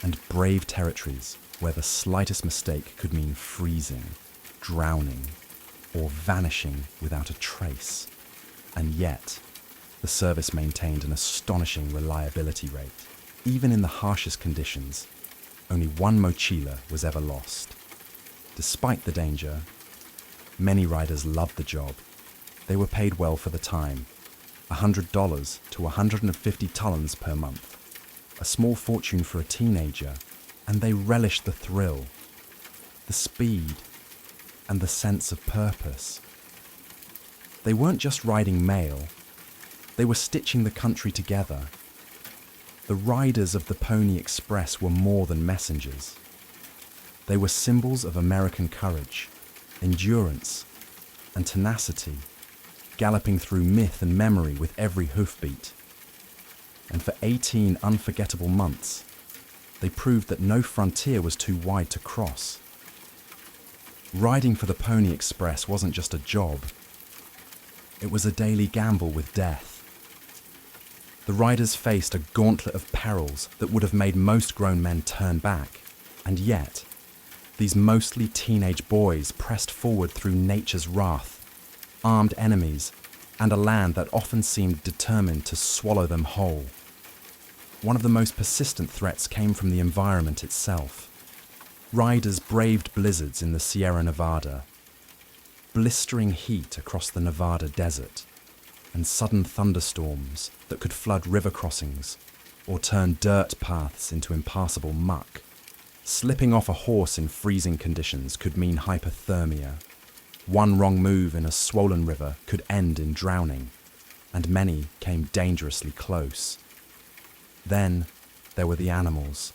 and brave territories where the slightest mistake could mean freezing, drowning, or vanishing without a trace. And yet, the service maintained an astonishing reliability rate. Even in the harshest conditions, only one mochila was ever lost. Despite the danger, many riders loved the job. They were paid well for the time, $100 to $150 per month, a small fortune for a teenager, and they relished the thrill, the speed, and the sense of purpose. They weren't just riding mail, they were stitching the country together. The riders of the Pony Express were more than messengers. They were symbols of American courage, endurance, and tenacity, galloping through myth and memory with every hoofbeat. And for 18 unforgettable months, they proved that no frontier was too wide to cross. Riding for the Pony Express wasn't just a job. It was a daily gamble with death. The riders faced a gauntlet of perils that would have made most grown men turn back. And yet, these mostly teenage boys pressed forward through nature's wrath, armed enemies, and a land that often seemed determined to swallow them whole. One of the most persistent threats came from the environment itself. Riders braved blizzards in the Sierra Nevada, blistering heat across the Nevada desert, and sudden thunderstorms that could flood river crossings or turn dirt paths into impassable muck. Slipping off a horse in freezing conditions could mean hypothermia. One wrong move in a swollen river could end in drowning, and many came dangerously close. Then there were the animals.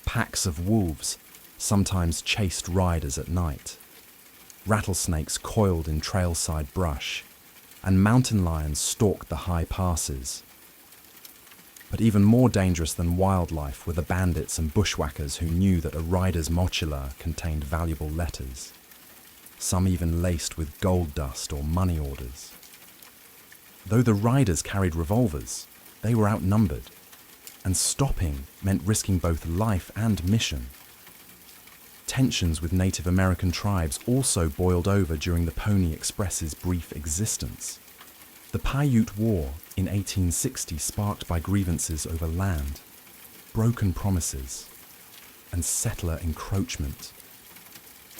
Packs of wolves sometimes chased riders at night. Rattlesnakes coiled in trailside brush, and mountain lions stalked the high passes. But even more dangerous than wildlife were the bandits and bushwhackers who knew that a rider's mochila contained valuable letters, some even laced with gold dust or money orders. Though the riders carried revolvers, they were outnumbered, and stopping meant risking both life and mission. Tensions with Native American tribes also boiled over during the Pony Express's brief existence. The Paiute War in 1860, sparked by grievances over land, broken promises, and settler encroachment,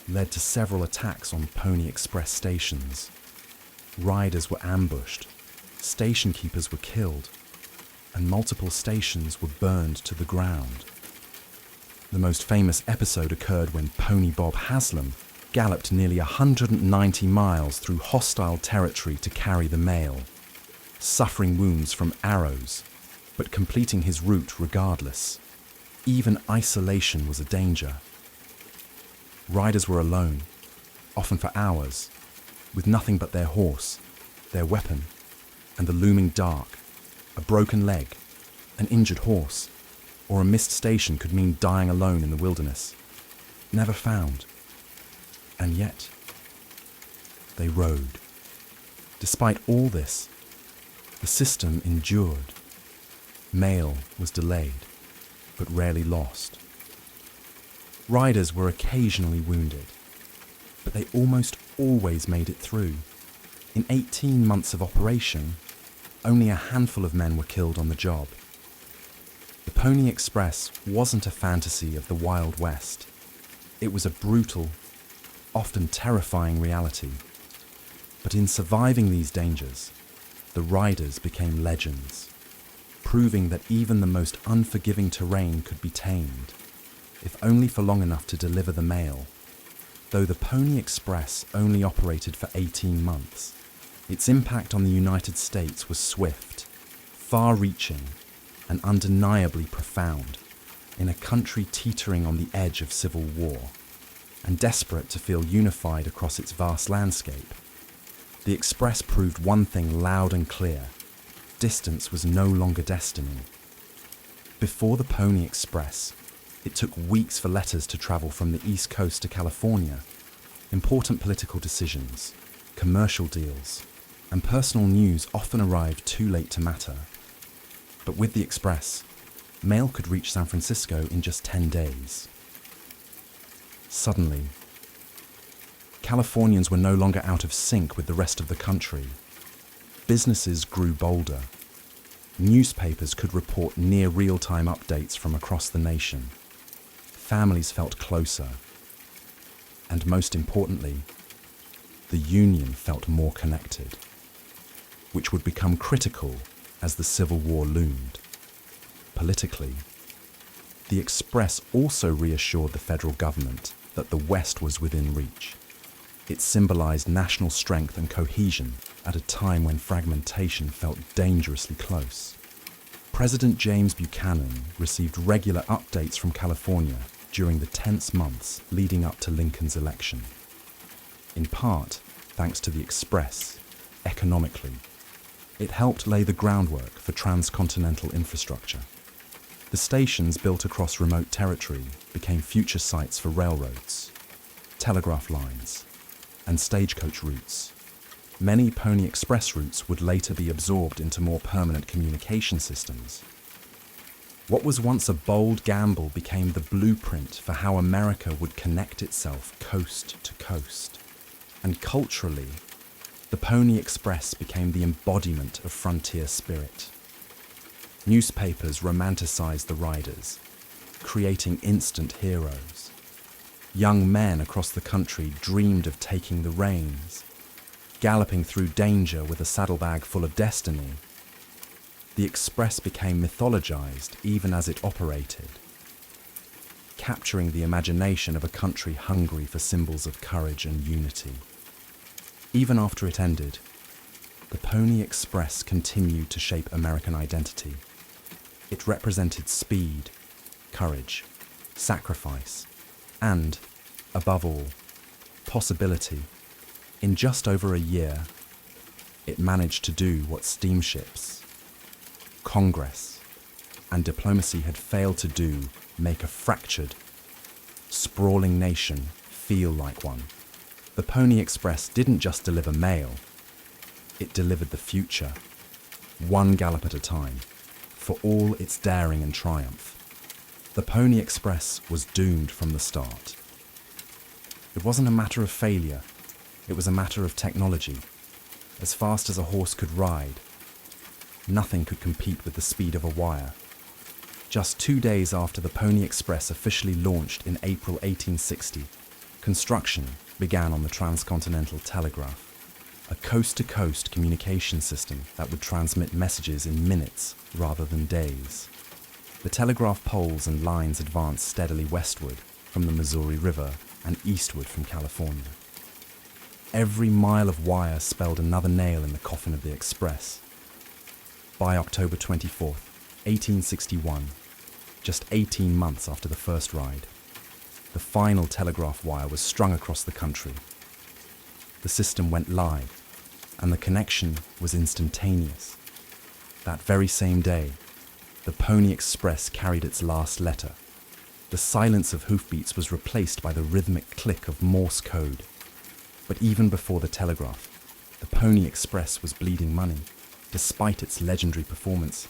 led to several attacks on Pony Express stations. Riders were ambushed, station keepers were killed, and multiple stations were burned to the ground. The most famous episode occurred when Pony Bob Haslam galloped nearly 190 miles through hostile territory to carry the mail, suffering wounds from arrows, but completing his route regardless. Even isolation was a danger. Riders were alone, often for hours, with nothing but their horse, their weapon, and the looming dark. A broken leg, an injured horse, or a missed station could mean dying alone in the wilderness, never found. And yet, they rode. Despite all this, the system endured. Mail was delayed, but rarely lost. Riders were occasionally wounded, but they almost always made it through. In 18 months of operation, only a handful of men were killed on the job. The Pony Express wasn't a fantasy of the Wild West. It was a brutal, often terrifying reality. But in surviving these dangers, the riders became legends, proving that even the most unforgiving terrain could be tamed, if only for long enough to deliver the mail. Though the Pony Express only operated for 18 months, its impact on the United States was swift, far-reaching, and undeniably profound, in a country teetering on the edge of civil war, and desperate to feel unified across its vast landscape. The Express proved one thing loud and clear: distance was no longer destiny. Before the Pony Express, it took weeks for letters to travel from the East Coast to California. Important political decisions, commercial deals, and personal news often arrived too late to matter. But with the Express, mail could reach San Francisco in just 10 days. Suddenly, Californians were no longer out of sync with the rest of the country. Businesses grew bolder. Newspapers could report near real-time updates from across the nation. Families felt closer. And most importantly, the Union felt more connected, which would become critical as the Civil War loomed. Politically, the Express also reassured the federal government that the West was within reach. It symbolized national strength and cohesion at a time when fragmentation felt dangerously close. President James Buchanan received regular updates from California during the tense months leading up to Lincoln's election. In part, thanks to the Express, economically, it helped lay the groundwork for transcontinental infrastructure. The stations built across remote territory became future sites for railroads, telegraph lines, and stagecoach routes. Many Pony Express routes would later be absorbed into more permanent communication systems. What was once a bold gamble became the blueprint for how America would connect itself coast to coast. And culturally, the Pony Express became the embodiment of frontier spirit. Newspapers romanticized the riders, creating instant heroes. Young men across the country dreamed of taking the reins, galloping through danger with a saddlebag full of destiny. The Express became mythologized even as it operated, capturing the imagination of a country hungry for symbols of courage and unity. Even after it ended, the Pony Express continued to shape American identity. It represented speed, courage, sacrifice, and, above all, possibility. In just over a year, it managed to do what steamships, Congress, and diplomacy had failed to do: make a fractured, sprawling nation feel like one. The Pony Express didn't just deliver mail, it delivered the future, one gallop at a time, for all its daring and triumph. The Pony Express was doomed from the start. It wasn't a matter of failure, it was a matter of technology. As fast as a horse could ride, nothing could compete with the speed of a wire. Just 2 days after the Pony Express officially launched in April 1860, construction began on the transcontinental telegraph, a coast-to-coast communication system that would transmit messages in minutes rather than days. The telegraph poles and lines advanced steadily westward from the Missouri River and eastward from California. Every mile of wire spelled another nail in the coffin of the Express. By October 24th, 1861, just 18 months after the first ride, the final telegraph wire was strung across the country. The system went live, and the connection was instantaneous. That very same day, the Pony Express carried its last letter. The silence of hoofbeats was replaced by the rhythmic click of Morse code. But even before the telegraph, the Pony Express was bleeding money. Despite its legendary performance,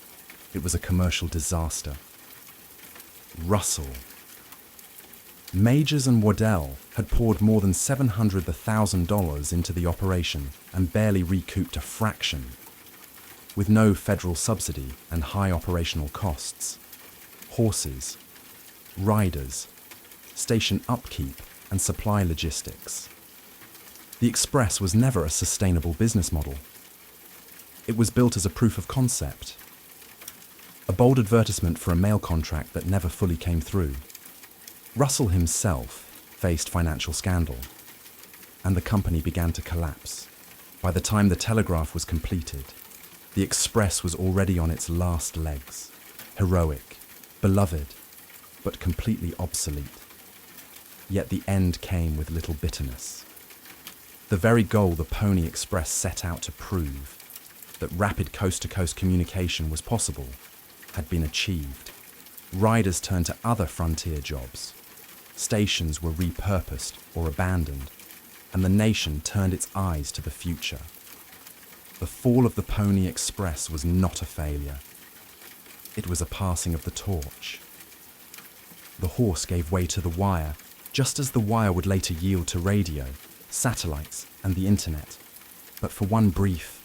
it was a commercial disaster. Rustle, Majors and Waddell had poured more than $700,000 into the operation and barely recouped a fraction. With no federal subsidy and high operational costs, horses, riders, station upkeep and supply logistics. The Express was never a sustainable business model. It was built as a proof of concept, a bold advertisement for a mail contract that never fully came through. Russell himself faced financial scandal, and the company began to collapse. By the time the telegraph was completed, the Express was already on its last legs, heroic, beloved, but completely obsolete. Yet the end came with little bitterness. The very goal the Pony Express set out to prove, that rapid coast-to-coast communication was possible, had been achieved. Riders turned to other frontier jobs. Stations were repurposed or abandoned, and the nation turned its eyes to the future. The fall of the Pony Express was not a failure. It was a passing of the torch. The horse gave way to the wire, just as the wire would later yield to radio, satellites, and the internet. But for one brief,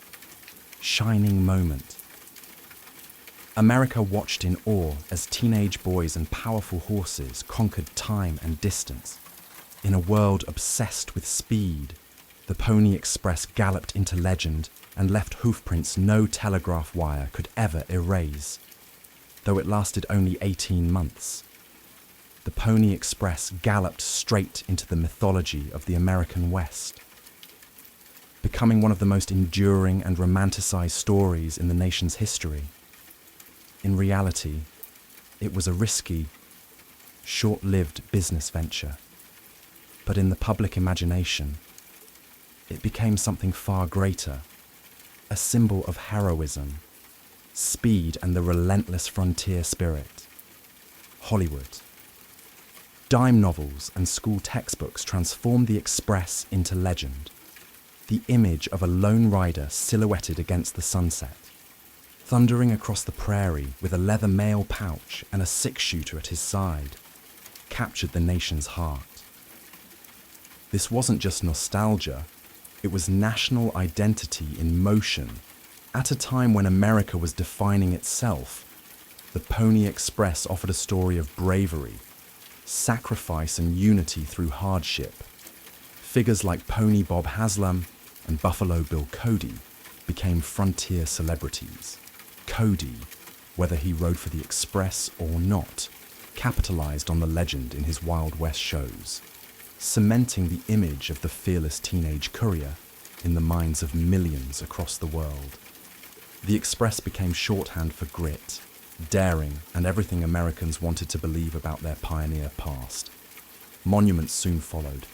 shining moment, America watched in awe as teenage boys and powerful horses conquered time and distance. In a world obsessed with speed, the Pony Express galloped into legend and left hoofprints no telegraph wire could ever erase. Though it lasted only 18 months, the Pony Express galloped straight into the mythology of the American West, becoming one of the most enduring and romanticized stories in the nation's history. In reality, it was a risky, short-lived business venture. But in the public imagination, it became something far greater, a symbol of heroism, speed and the relentless frontier spirit. Hollywood. Dime novels and school textbooks transformed the Express into legend, the image of a lone rider silhouetted against the sunset, thundering across the prairie with a leather mail pouch and a six-shooter at his side, captured the nation's heart. This wasn't just nostalgia, it was national identity in motion. At a time when America was defining itself, the Pony Express offered a story of bravery, sacrifice and unity through hardship. Figures like Pony Bob Haslam and Buffalo Bill Cody became frontier celebrities. Cody, whether he rode for the Express or not, capitalized on the legend in his Wild West shows, cementing the image of the fearless teenage courier in the minds of millions across the world. The Express became shorthand for grit, daring, and everything Americans wanted to believe about their pioneer past. Monuments soon followed.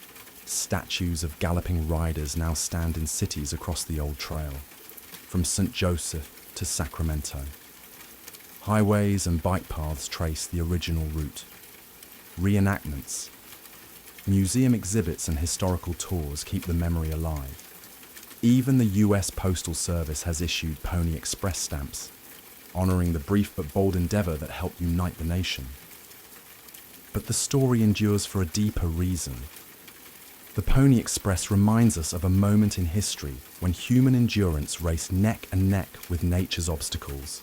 Statues of galloping riders now stand in cities across the old trail, from St. Joseph to Sacramento. Highways and bike paths trace the original route. Reenactments, museum exhibits and historical tours keep the memory alive. Even the US Postal Service has issued Pony Express stamps, honoring the brief but bold endeavor that helped unite the nation. But the story endures for a deeper reason. The Pony Express reminds us of a moment in history when human endurance raced neck and neck with nature's obstacles,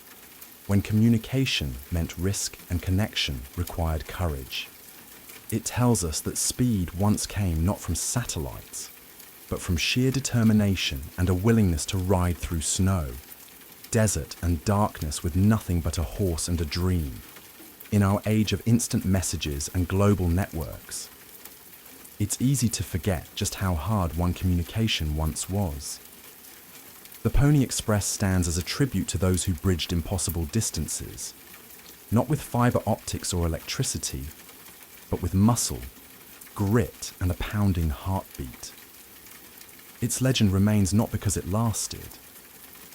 when communication meant risk and connection required courage. It tells us that speed once came not from satellites, but from sheer determination and a willingness to ride through snow, desert and darkness with nothing but a horse and a dream. In our age of instant messages and global networks, it's easy to forget just how hard one communication once was. The Pony Express stands as a tribute to those who bridged impossible distances, not with fiber optics or electricity, but with muscle, grit, and a pounding heartbeat. Its legend remains not because it lasted,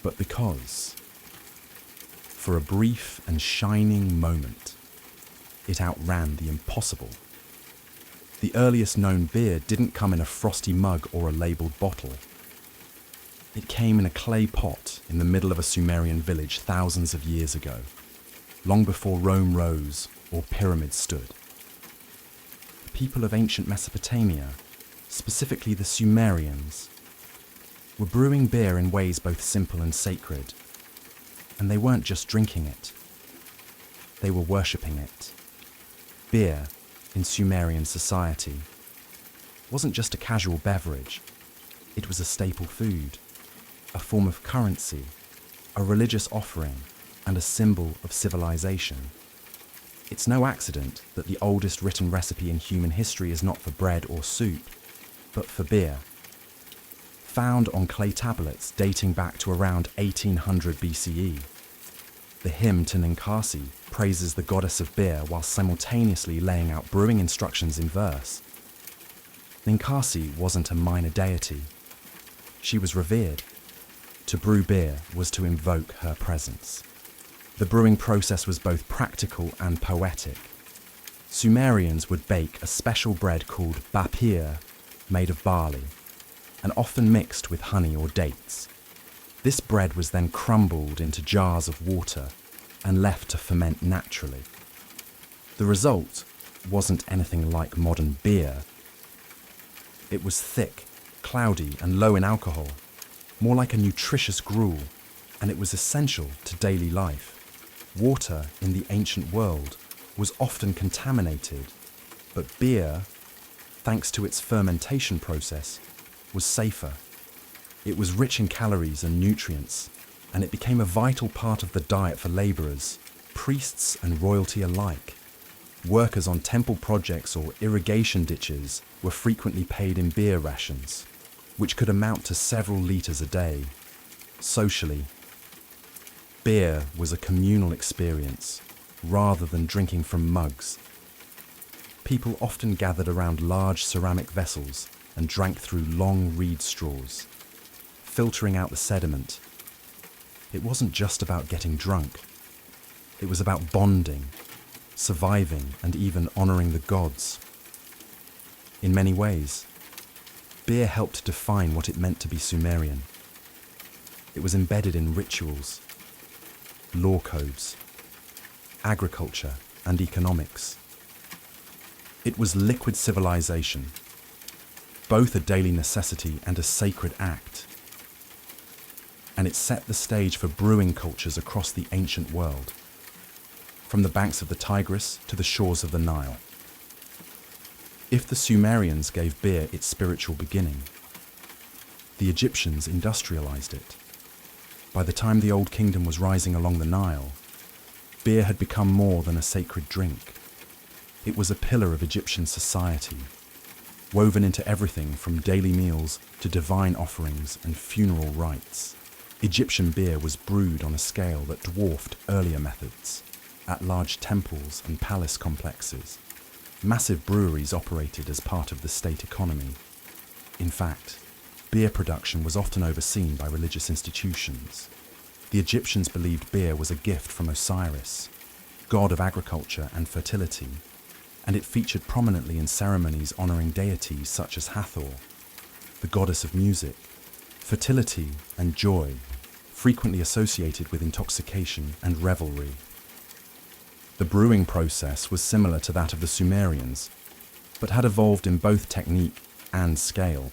but because, for a brief and shining moment, it outran the impossible. The earliest known beer didn't come in a frosty mug or a labelled bottle. It came in a clay pot in the middle of a Sumerian village thousands of years ago, long before Rome rose or pyramids stood. people of ancient Mesopotamia, specifically the Sumerians, were brewing beer in ways both simple and sacred. And they weren't just drinking it, they were worshipping it. Beer, in Sumerian society, wasn't just a casual beverage, it was a staple food, a form of currency, a religious offering, and a symbol of civilization. It's no accident that the oldest written recipe in human history is not for bread or soup, but for beer. Found on clay tablets dating back to around 1800 BCE, the hymn to Ninkasi praises the goddess of beer while simultaneously laying out brewing instructions in verse. Ninkasi wasn't a minor deity. She was revered. To brew beer was to invoke her presence. The brewing process was both practical and poetic. Sumerians would bake a special bread called bapir, made of barley, and often mixed with honey or dates. This bread was then crumbled into jars of water and left to ferment naturally. The result wasn't anything like modern beer. It was thick, cloudy, and low in alcohol, more like a nutritious gruel, and it was essential to daily life. Water in the ancient world was often contaminated, but beer, thanks to its fermentation process, was safer. It was rich in calories and nutrients, and it became a vital part of the diet for labourers, priests and royalty alike. Workers on temple projects or irrigation ditches were frequently paid in beer rations, which could amount to several litres a day. Socially, beer was a communal experience rather than drinking from mugs. People often gathered around large ceramic vessels and drank through long reed straws, filtering out the sediment. It wasn't just about getting drunk. It was about bonding, surviving, and even honouring the gods. In many ways, beer helped define what it meant to be Sumerian. It was embedded in rituals, law codes, agriculture, and economics. It was liquid civilization, both a daily necessity and a sacred act. And it set the stage for brewing cultures across the ancient world, from the banks of the Tigris to the shores of the Nile. If the Sumerians gave beer its spiritual beginning, the Egyptians industrialized it. By the time the Old Kingdom was rising along the Nile, beer had become more than a sacred drink. It was a pillar of Egyptian society, woven into everything from daily meals to divine offerings and funeral rites. Egyptian beer was brewed on a scale that dwarfed earlier methods. At large temples and palace complexes, massive breweries operated as part of the state economy. In fact, beer production was often overseen by religious institutions. The Egyptians believed beer was a gift from Osiris, god of agriculture and fertility, and it featured prominently in ceremonies honouring deities such as Hathor, the goddess of music, fertility and joy, frequently associated with intoxication and revelry. The brewing process was similar to that of the Sumerians, but had evolved in both technique and scale.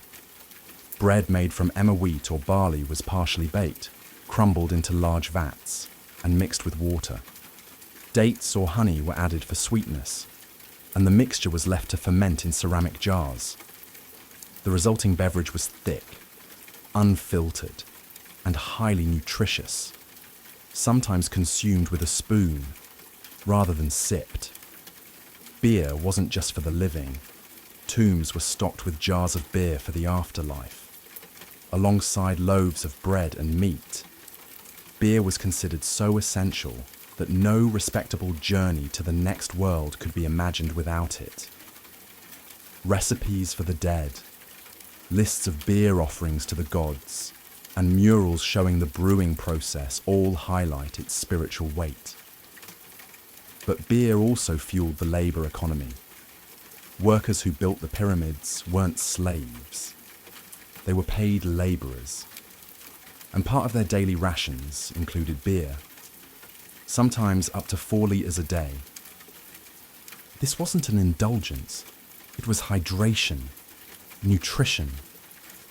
Bread made from emmer wheat or barley was partially baked, crumbled into large vats, and mixed with water. Dates or honey were added for sweetness, and the mixture was left to ferment in ceramic jars. The resulting beverage was thick, unfiltered, and highly nutritious, sometimes consumed with a spoon rather than sipped. Beer wasn't just for the living. Tombs were stocked with jars of beer for the afterlife. Alongside loaves of bread and meat, beer was considered so essential that no respectable journey to the next world could be imagined without it. Recipes for the dead, lists of beer offerings to the gods, and murals showing the brewing process all highlight its spiritual weight. But beer also fueled the labour economy. Workers who built the pyramids weren't slaves. They were paid labourers, and part of their daily rations included beer, sometimes up to 4 litres a day. This wasn't an indulgence, It was hydration, nutrition,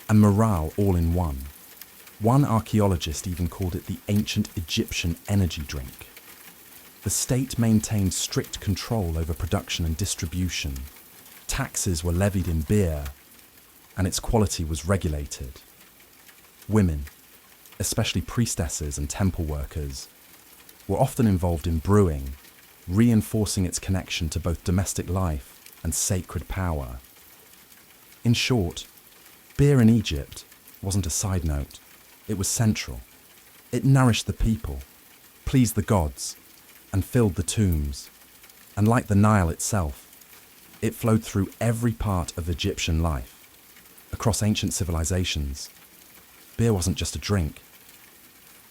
and morale all in one. One archaeologist even called it the ancient Egyptian energy drink. The state maintained strict control over production and distribution. Taxes were levied in beer, and its quality was regulated. Women, especially priestesses and temple workers, were often involved in brewing, reinforcing its connection to both domestic life and sacred power. In short, beer in Egypt wasn't a side note, it was central. It nourished the people, pleased the gods, and filled the tombs. And like the Nile itself, it flowed through every part of Egyptian life. Across ancient civilizations, beer wasn't just a drink,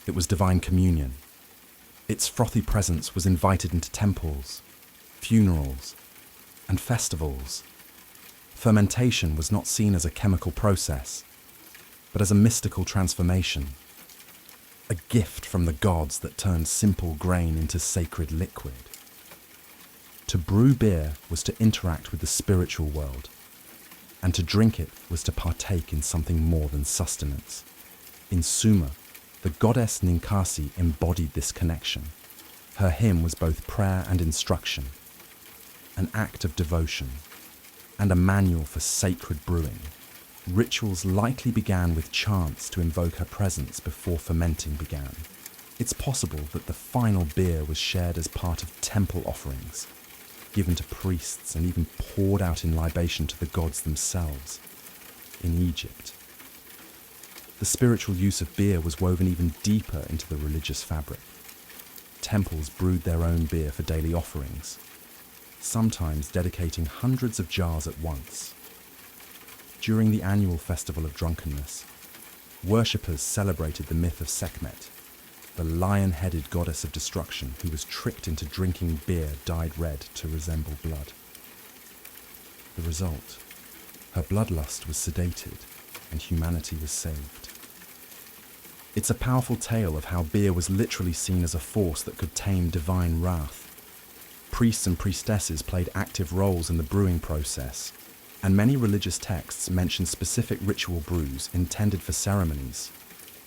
it was divine communion. Its frothy presence was invited into temples, funerals, and festivals. Fermentation was not seen as a chemical process, but as a mystical transformation, a gift from the gods that turned simple grain into sacred liquid. To brew beer was to interact with the spiritual world, and to drink it was to partake in something more than sustenance. In Sumer, the goddess Ninkasi embodied this connection. Her hymn was both prayer and instruction, an act of devotion, and a manual for sacred brewing. Rituals likely began with chants to invoke her presence before fermenting began. It's possible that the final beer was shared as part of temple offerings, given to priests and even poured out in libation to the gods themselves. In Egypt, the spiritual use of beer was woven even deeper into the religious fabric. Temples brewed their own beer for daily offerings, sometimes dedicating hundreds of jars at once. During the annual festival of drunkenness, worshippers celebrated the myth of Sekhmet, the lion-headed goddess of destruction who was tricked into drinking beer dyed red to resemble blood. The result, her bloodlust was sedated and humanity was saved. It's a powerful tale of how beer was literally seen as a force that could tame divine wrath. Priests and priestesses played active roles in the brewing process, and many religious texts mention specific ritual brews intended for ceremonies.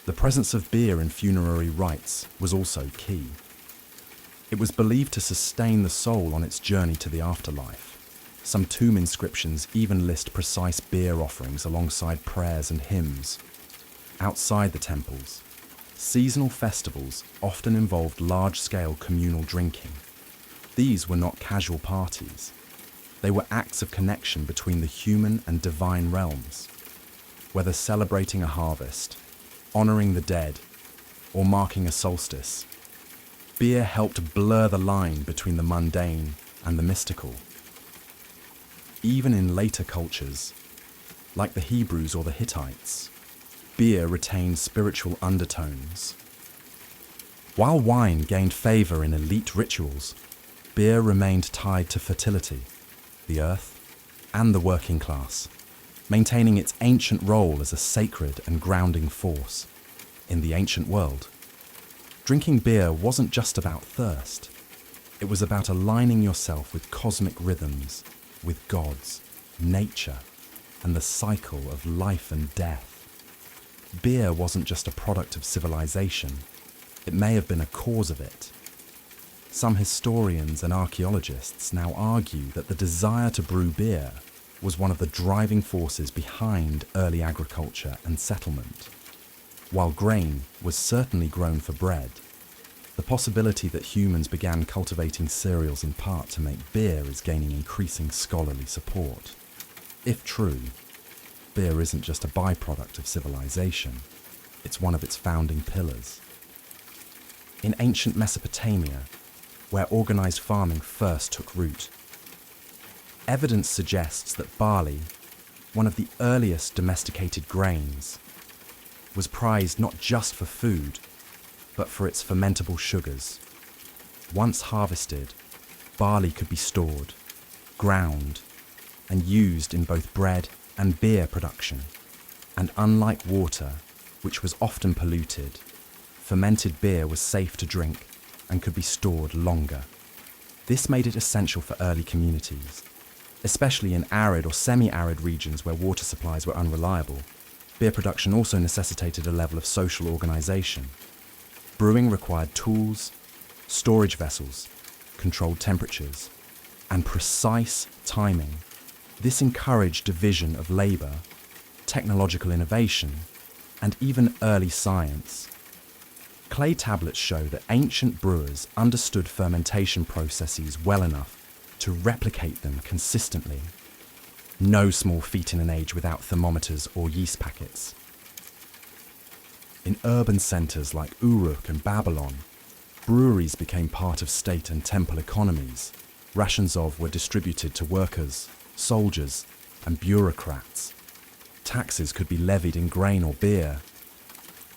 The presence of beer in funerary rites was also key. It was believed to sustain the soul on its journey to the afterlife. Some tomb inscriptions even list precise beer offerings alongside prayers and hymns. Outside the temples, seasonal festivals often involved large-scale communal drinking. These were not casual parties. They were acts of connection between the human and divine realms. Whether celebrating a harvest, honoring the dead, or marking a solstice, beer helped blur the line between the mundane and the mystical. Even in later cultures, like the Hebrews or the Hittites, beer retained spiritual undertones. While wine gained favor in elite rituals, beer remained tied to fertility, the earth, and the working class, maintaining its ancient role as a sacred and grounding force. In the ancient world, drinking beer wasn't just about thirst. It was about aligning yourself with cosmic rhythms, with gods, nature, and the cycle of life and death. Beer wasn't just a product of civilization, it may have been a cause of it. Some historians and archaeologists now argue that the desire to brew beer was one of the driving forces behind early agriculture and settlement. While grain was certainly grown for bread, the possibility that humans began cultivating cereals in part to make beer is gaining increasing scholarly support. If true, beer isn't just a byproduct of civilization, it's one of its founding pillars. In ancient Mesopotamia, where organized farming first took root, evidence suggests that barley, one of the earliest domesticated grains, was prized not just for food, but for its fermentable sugars. Once harvested, barley could be stored, ground, and used in both bread and beer production. And unlike water, which was often polluted, fermented beer was safe to drink and could be stored longer. This made it essential for early communities, Especially in arid or semi-arid regions where water supplies were unreliable, beer production also necessitated a level of social organisation. Brewing required tools, storage vessels, controlled temperatures, and precise timing. This encouraged division of labour, technological innovation, and even early science. Clay tablets show that ancient brewers understood fermentation processes well enough to replicate them consistently. No small feat in an age without thermometers or yeast packets. In urban centres like Uruk and Babylon, breweries became part of state and temple economies. Rations of were distributed to workers, soldiers, and bureaucrats. Taxes could be levied in grain or beer,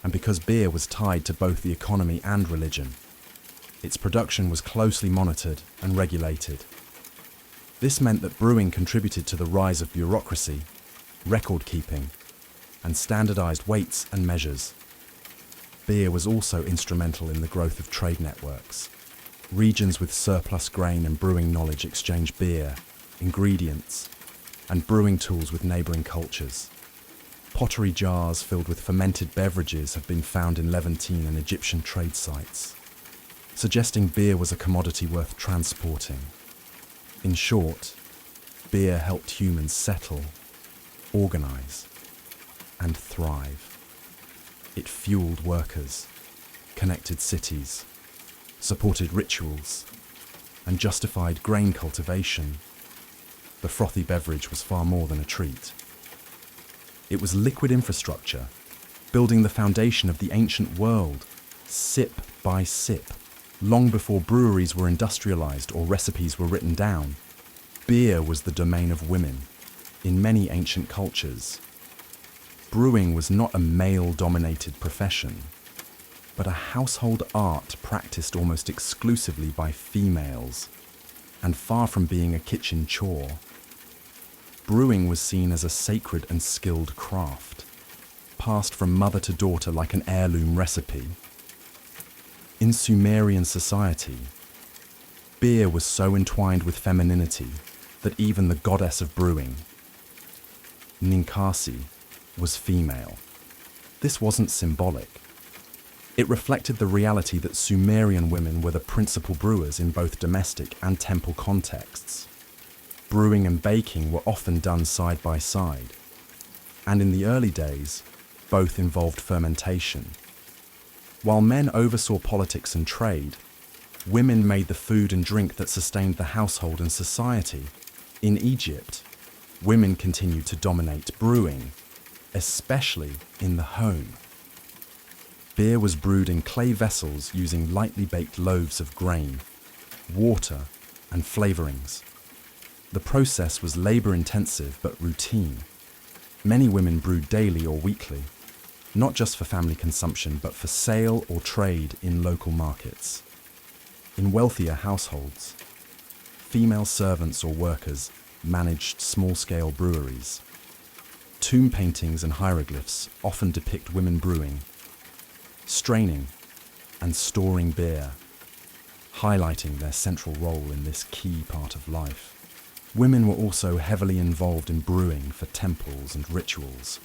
and because beer was tied to both the economy and religion, its production was closely monitored and regulated. This meant that brewing contributed to the rise of bureaucracy, record-keeping, and standardized weights and measures. Beer was also instrumental in the growth of trade networks. Regions with surplus grain and brewing knowledge exchanged beer, ingredients, and brewing tools with neighbouring cultures. Pottery jars filled with fermented beverages have been found in Levantine and Egyptian trade sites, suggesting beer was a commodity worth transporting. In short, beer helped humans settle, organise, and thrive. It fueled workers, connected cities, supported rituals, and justified grain cultivation. The frothy beverage was far more than a treat. It was liquid infrastructure, building the foundation of the ancient world, sip by sip. Long before breweries were industrialized or recipes were written down, beer was the domain of women. In many ancient cultures, brewing was not a male-dominated profession, but a household art practiced almost exclusively by females, and far from being a kitchen chore. Brewing was seen as a sacred and skilled craft, passed from mother to daughter like an heirloom recipe. In Sumerian society, beer was so entwined with femininity that even the goddess of brewing, Ninkasi, was female. This wasn't symbolic. It reflected the reality that Sumerian women were the principal brewers in both domestic and temple contexts. Brewing and baking were often done side by side, and in the early days, both involved fermentation. While men oversaw politics and trade, women made the food and drink that sustained the household and society. In Egypt, women continued to dominate brewing, especially in the home. Beer was brewed in clay vessels using lightly baked loaves of grain, water, and flavorings. The process was labor-intensive but routine. Many women brewed daily or weekly, not just for family consumption but for sale or trade in local markets. In wealthier households, female servants or workers managed small-scale breweries. Tomb paintings and hieroglyphs often depict women brewing, straining, and storing beer, highlighting their central role in this key part of life. Women were also heavily involved in brewing for temples and rituals.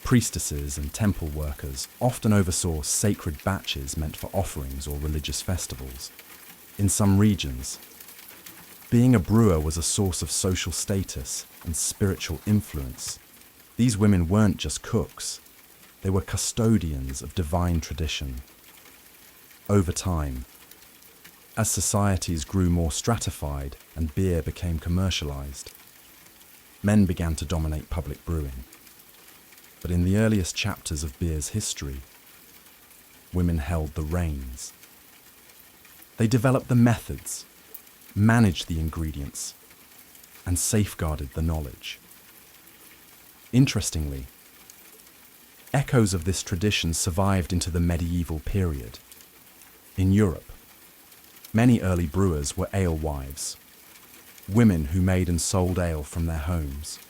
Priestesses and temple workers often oversaw sacred batches meant for offerings or religious festivals. In some regions, being a brewer was a source of social status and spiritual influence. These women weren't just cooks, they were custodians of divine tradition. Over time, as societies grew more stratified and beer became commercialized, men began to dominate public brewing. But in the earliest chapters of beer's history, women held the reins. They developed the methods, managed the ingredients, and safeguarded the knowledge. Interestingly, echoes of this tradition survived into the medieval period. In Europe, many early brewers were alewives, women who made and sold ale from their homes.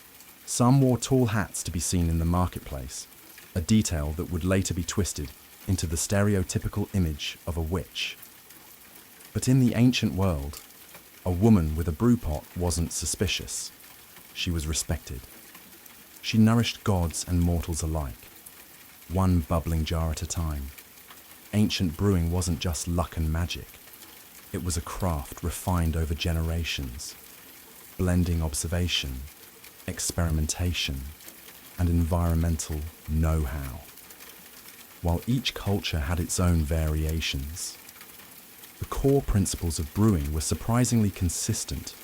Some wore tall hats to be seen in the marketplace, a detail that would later be twisted into the stereotypical image of a witch. But in the ancient world, a woman with a brewpot wasn't suspicious. she was respected. She nourished gods and mortals alike, one bubbling jar at a time. Ancient brewing wasn't just luck and magic. It was a craft refined over generations, blending observation, experimentation, and environmental know-how. While each culture had its own variations, the core principles of brewing were surprisingly consistent: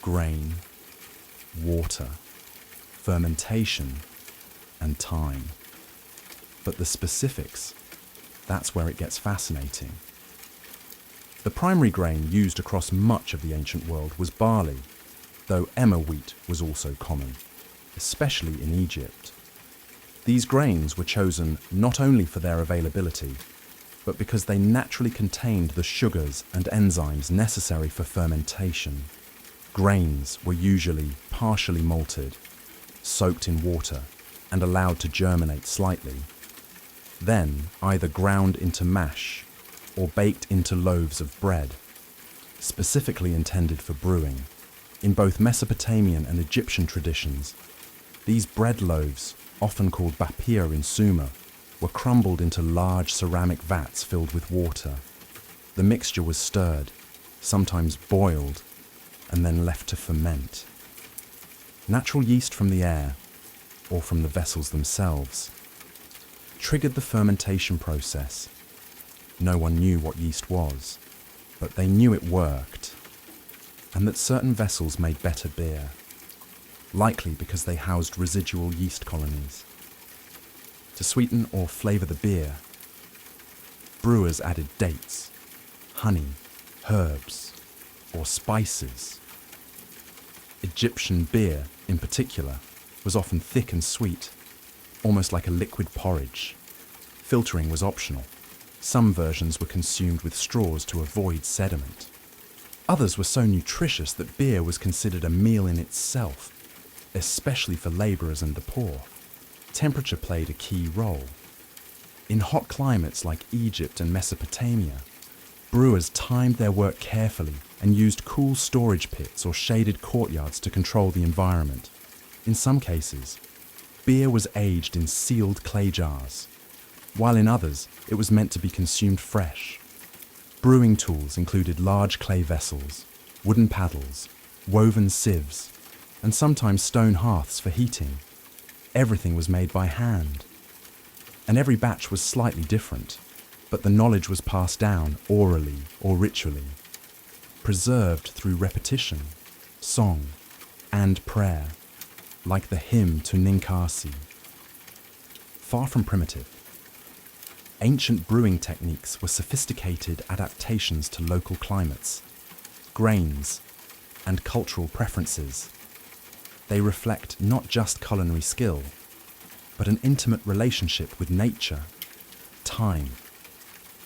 grain, water, fermentation, and time. But the specifics, that's where it gets fascinating. The primary grain used across much of the ancient world was barley, though emmer wheat was also common, especially in Egypt. These grains were chosen not only for their availability, but because they naturally contained the sugars and enzymes necessary for fermentation. Grains were usually partially malted, soaked in water, and allowed to germinate slightly. Then either ground into mash or baked into loaves of bread, specifically intended for brewing. In both Mesopotamian and Egyptian traditions, these bread loaves, often called bapir in Sumer, were crumbled into large ceramic vats filled with water. The mixture was stirred, sometimes boiled, and then left to ferment. Natural yeast from the air, or from the vessels themselves, triggered the fermentation process. No one knew what yeast was, but they knew it worked, and that certain vessels made better beer, likely because they housed residual yeast colonies. To sweeten or flavour the beer, brewers added dates, honey, herbs, or spices. Egyptian beer, in particular, was often thick and sweet, almost like a liquid porridge. Filtering was optional. Some versions were consumed with straws to avoid sediment. Others were so nutritious that beer was considered a meal in itself, especially for labourers and the poor. Temperature played a key role. In hot climates like Egypt and Mesopotamia, brewers timed their work carefully and used cool storage pits or shaded courtyards to control the environment. In some cases, beer was aged in sealed clay jars, while in others it was meant to be consumed fresh. Brewing tools included large clay vessels, wooden paddles, woven sieves, and sometimes stone hearths for heating. Everything was made by hand, and every batch was slightly different, but the knowledge was passed down orally or ritually, preserved through repetition, song, and prayer, like the hymn to Ninkasi. Far from primitive, ancient brewing techniques were sophisticated adaptations to local climates, grains, and cultural preferences. They reflect not just culinary skill, but an intimate relationship with nature, time,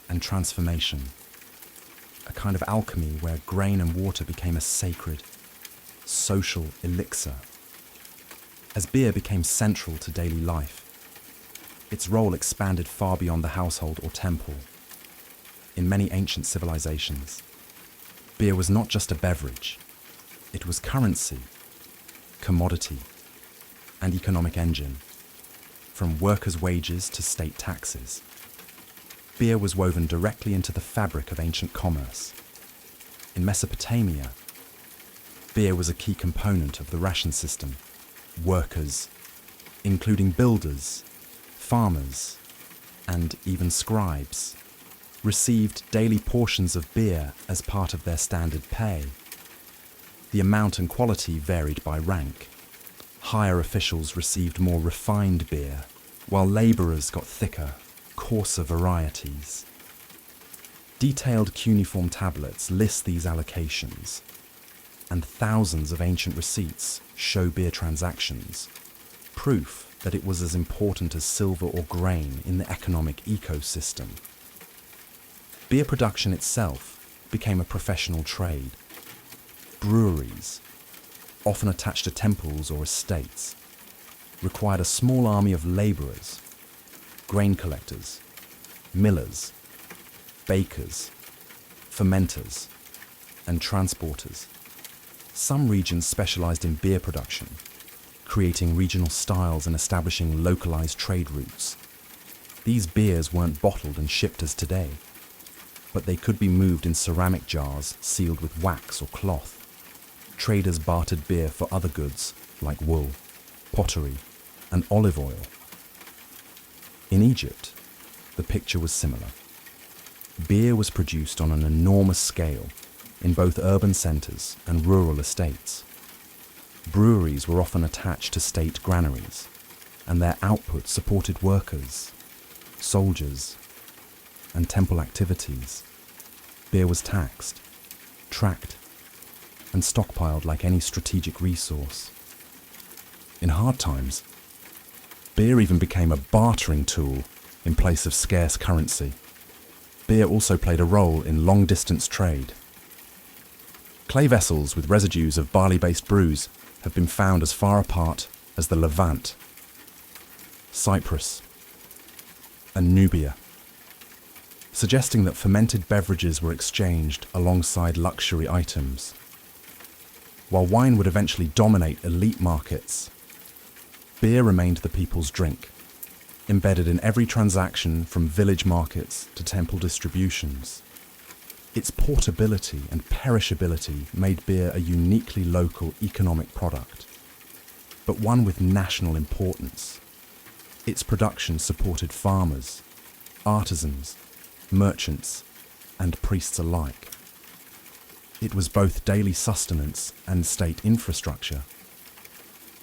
and transformation. A kind of alchemy where grain and water became a sacred, social elixir. As beer became central to daily life, its role expanded far beyond the household or temple. In many ancient civilizations, beer was not just a beverage, it was currency, commodity, and economic engine. From workers' wages to state taxes, beer was woven directly into the fabric of ancient commerce. In Mesopotamia, beer was a key component of the ration system. Workers, including builders, farmers, and even scribes, received daily portions of beer as part of their standard pay. The amount and quality varied by rank. Higher officials received more refined beer, while labourers got thicker, coarser varieties. Detailed cuneiform tablets list these allocations, and thousands of ancient receipts show beer transactions, proof that it was as important as silver or grain in the economic ecosystem. Beer production itself became a professional trade. Breweries, often attached to temples or estates, required a small army of labourers, grain collectors, millers, bakers, fermenters, and transporters. Some regions specialized in beer production, creating regional styles and establishing localized trade routes. These beers weren't bottled and shipped as today, but they could be moved in ceramic jars sealed with wax or cloth. Traders bartered beer for other goods like wool, pottery, and olive oil. In Egypt, the picture was similar. Beer was produced on an enormous scale in both urban centres and rural estates. Breweries were often attached to state granaries, and their output supported workers, soldiers, and temple activities. Beer was taxed, tracked, and stockpiled like any strategic resource. In hard times, beer even became a bartering tool in place of scarce currency. Beer also played a role in long-distance trade. Clay vessels with residues of barley-based brews have been found as far apart as the Levant, Cyprus, and Nubia, suggesting that fermented beverages were exchanged alongside luxury items. While wine would eventually dominate elite markets, beer remained the people's drink, embedded in every transaction from village markets to temple distributions. Its portability and perishability made beer a uniquely local economic product, but one with national importance. Its production supported farmers, artisans, merchants, and priests alike. It was both daily sustenance and state infrastructure.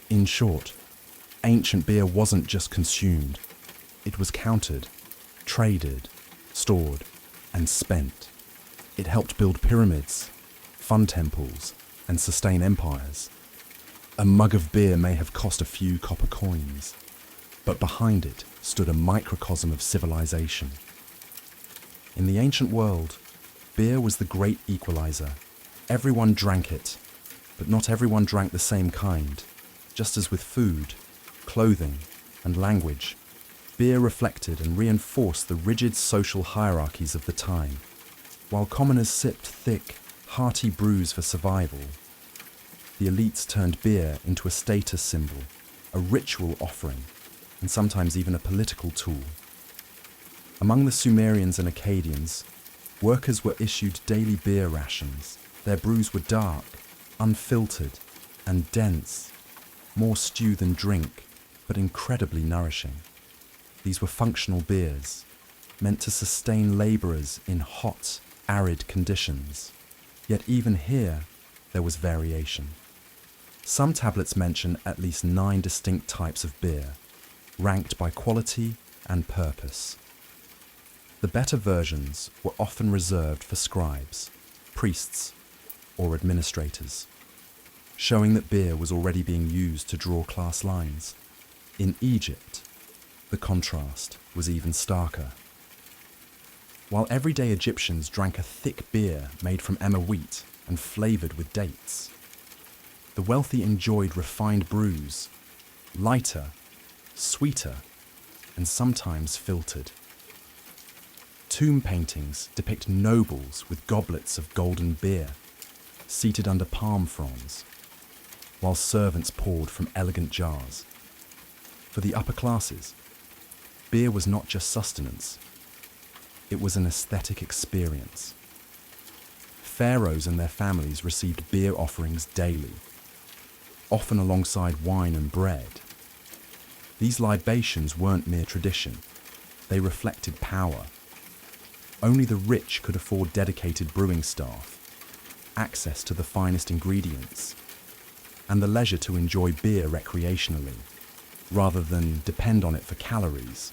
In short, ancient beer wasn't just consumed, it was counted, traded, stored, and spent. It helped build pyramids, fund temples, and sustain empires. A mug of beer may have cost a few copper coins, but behind it stood a microcosm of civilization. In the ancient world, beer was the great equalizer. Everyone drank it, but not everyone drank the same kind. Just as with food, clothing, and language, beer reflected and reinforced the rigid social hierarchies of the time. While commoners sipped thick, hearty brews for survival, the elites turned beer into a status symbol, a ritual offering, and sometimes even a political tool. Among the Sumerians and Akkadians, workers were issued daily beer rations. Their brews were dark, unfiltered, and dense, more stew than drink, but incredibly nourishing. These were functional beers, meant to sustain labourers in hot, arid conditions. Yet even here, there was variation. Some tablets mention at least 9 distinct types of beer, ranked by quality and purpose. The better versions were often reserved for scribes, priests, or administrators, showing that beer was already being used to draw class lines. In Egypt, the contrast was even starker. While everyday Egyptians drank a thick beer made from emmer wheat and flavoured with dates, the wealthy enjoyed refined brews, lighter, sweeter, and sometimes filtered. Tomb paintings depict nobles with goblets of golden beer, seated under palm fronds, while servants poured from elegant jars. For the upper classes, beer was not just sustenance, it was an aesthetic experience. Pharaohs and their families received beer offerings daily, often alongside wine and bread. These libations weren't mere tradition, they reflected power. Only the rich could afford dedicated brewing staff, access to the finest ingredients, and the leisure to enjoy beer recreationally, rather than depend on it for calories.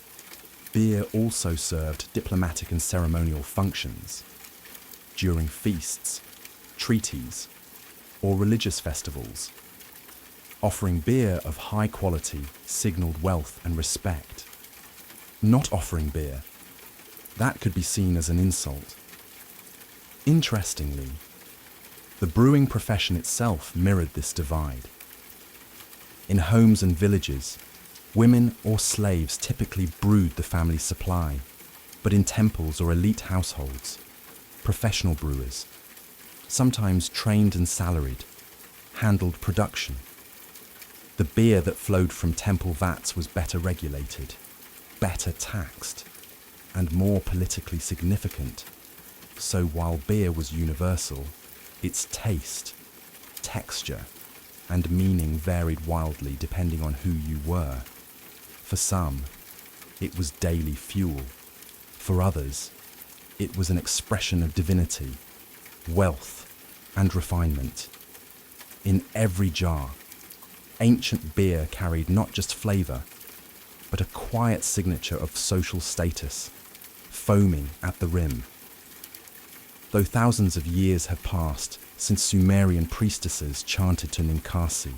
Beer also served diplomatic and ceremonial functions. During feasts, treaties, or religious festivals, offering beer of high quality signalled wealth and respect. Not offering beer, that could be seen as an insult. Interestingly, the brewing profession itself mirrored this divide. In homes and villages, women or slaves typically brewed the family supply, but in temples or elite households, professional brewers, sometimes trained and salaried, handled production. The beer that flowed from temple vats was better regulated, better taxed, and more politically significant. So while beer was universal, its taste, texture, and meaning varied wildly depending on who you were. For some, it was daily fuel. For others, it was an expression of divinity, wealth, and refinement. In every jar, ancient beer carried not just flavour, but a quiet signature of social status, foaming at the rim. Though thousands of years have passed since Sumerian priestesses chanted to Ninkasi,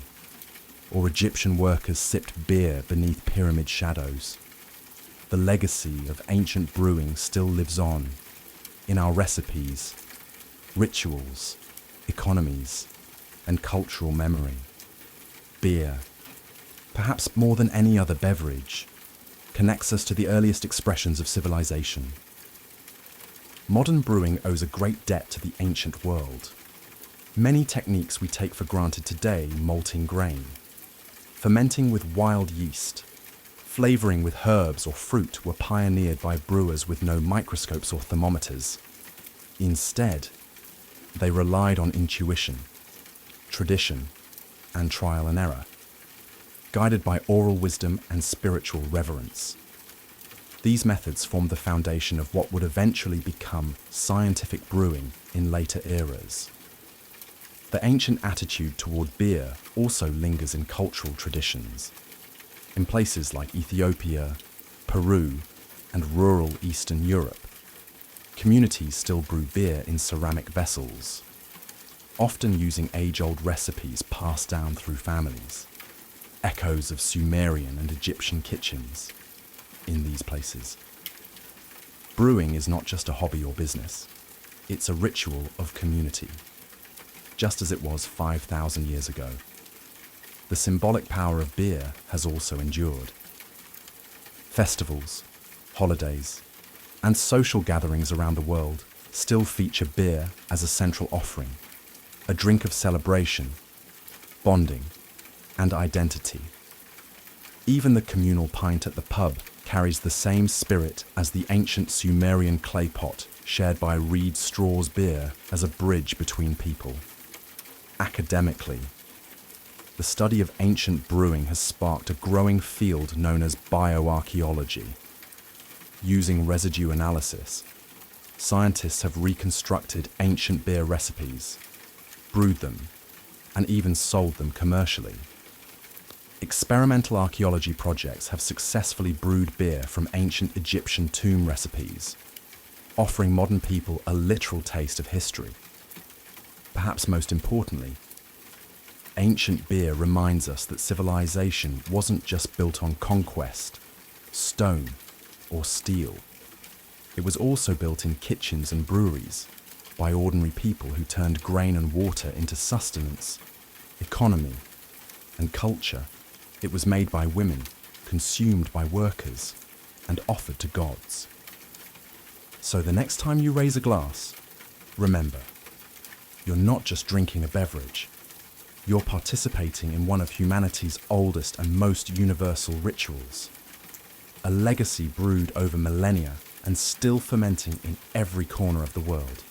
or Egyptian workers sipped beer beneath pyramid shadows, the legacy of ancient brewing still lives on in our recipes, rituals, economies, and cultural memory. Beer, perhaps more than any other beverage, connects us to the earliest expressions of civilization. Modern brewing owes a great debt to the ancient world. Many techniques we take for granted today, malting grain, fermenting with wild yeast, flavouring with herbs or fruit, were pioneered by brewers with no microscopes or thermometers. Instead, they relied on intuition, tradition, and trial and error, guided by oral wisdom and spiritual reverence. These methods formed the foundation of what would eventually become scientific brewing in later eras. The ancient attitude toward beer also lingers in cultural traditions. In places like Ethiopia, Peru, and rural Eastern Europe, communities still brew beer in ceramic vessels, often using age-old recipes passed down through families. Echoes of Sumerian and Egyptian kitchens in these places. Brewing is not just a hobby or business, it's a ritual of community, just as it was 5,000 years ago. The symbolic power of beer has also endured. Festivals, holidays, and social gatherings around the world still feature beer as a central offering, a drink of celebration, bonding, and identity. Even the communal pint at the pub carries the same spirit as the ancient Sumerian clay pot shared by reed straws beer as a bridge between people. Academically, the study of ancient brewing has sparked a growing field known as bioarchaeology. Using residue analysis, scientists have reconstructed ancient beer recipes, brewed them, and even sold them commercially. Experimental archaeology projects have successfully brewed beer from ancient Egyptian tomb recipes, offering modern people a literal taste of history. Perhaps most importantly, ancient beer reminds us that civilization wasn't just built on conquest, stone, or steel. It was also built in kitchens and breweries by ordinary people who turned grain and water into sustenance, economy, and culture. It was made by women, consumed by workers, and offered to gods. So the next time you raise a glass, remember, you're not just drinking a beverage, you're participating in one of humanity's oldest and most universal rituals. A legacy brewed over millennia and still fermenting in every corner of the world.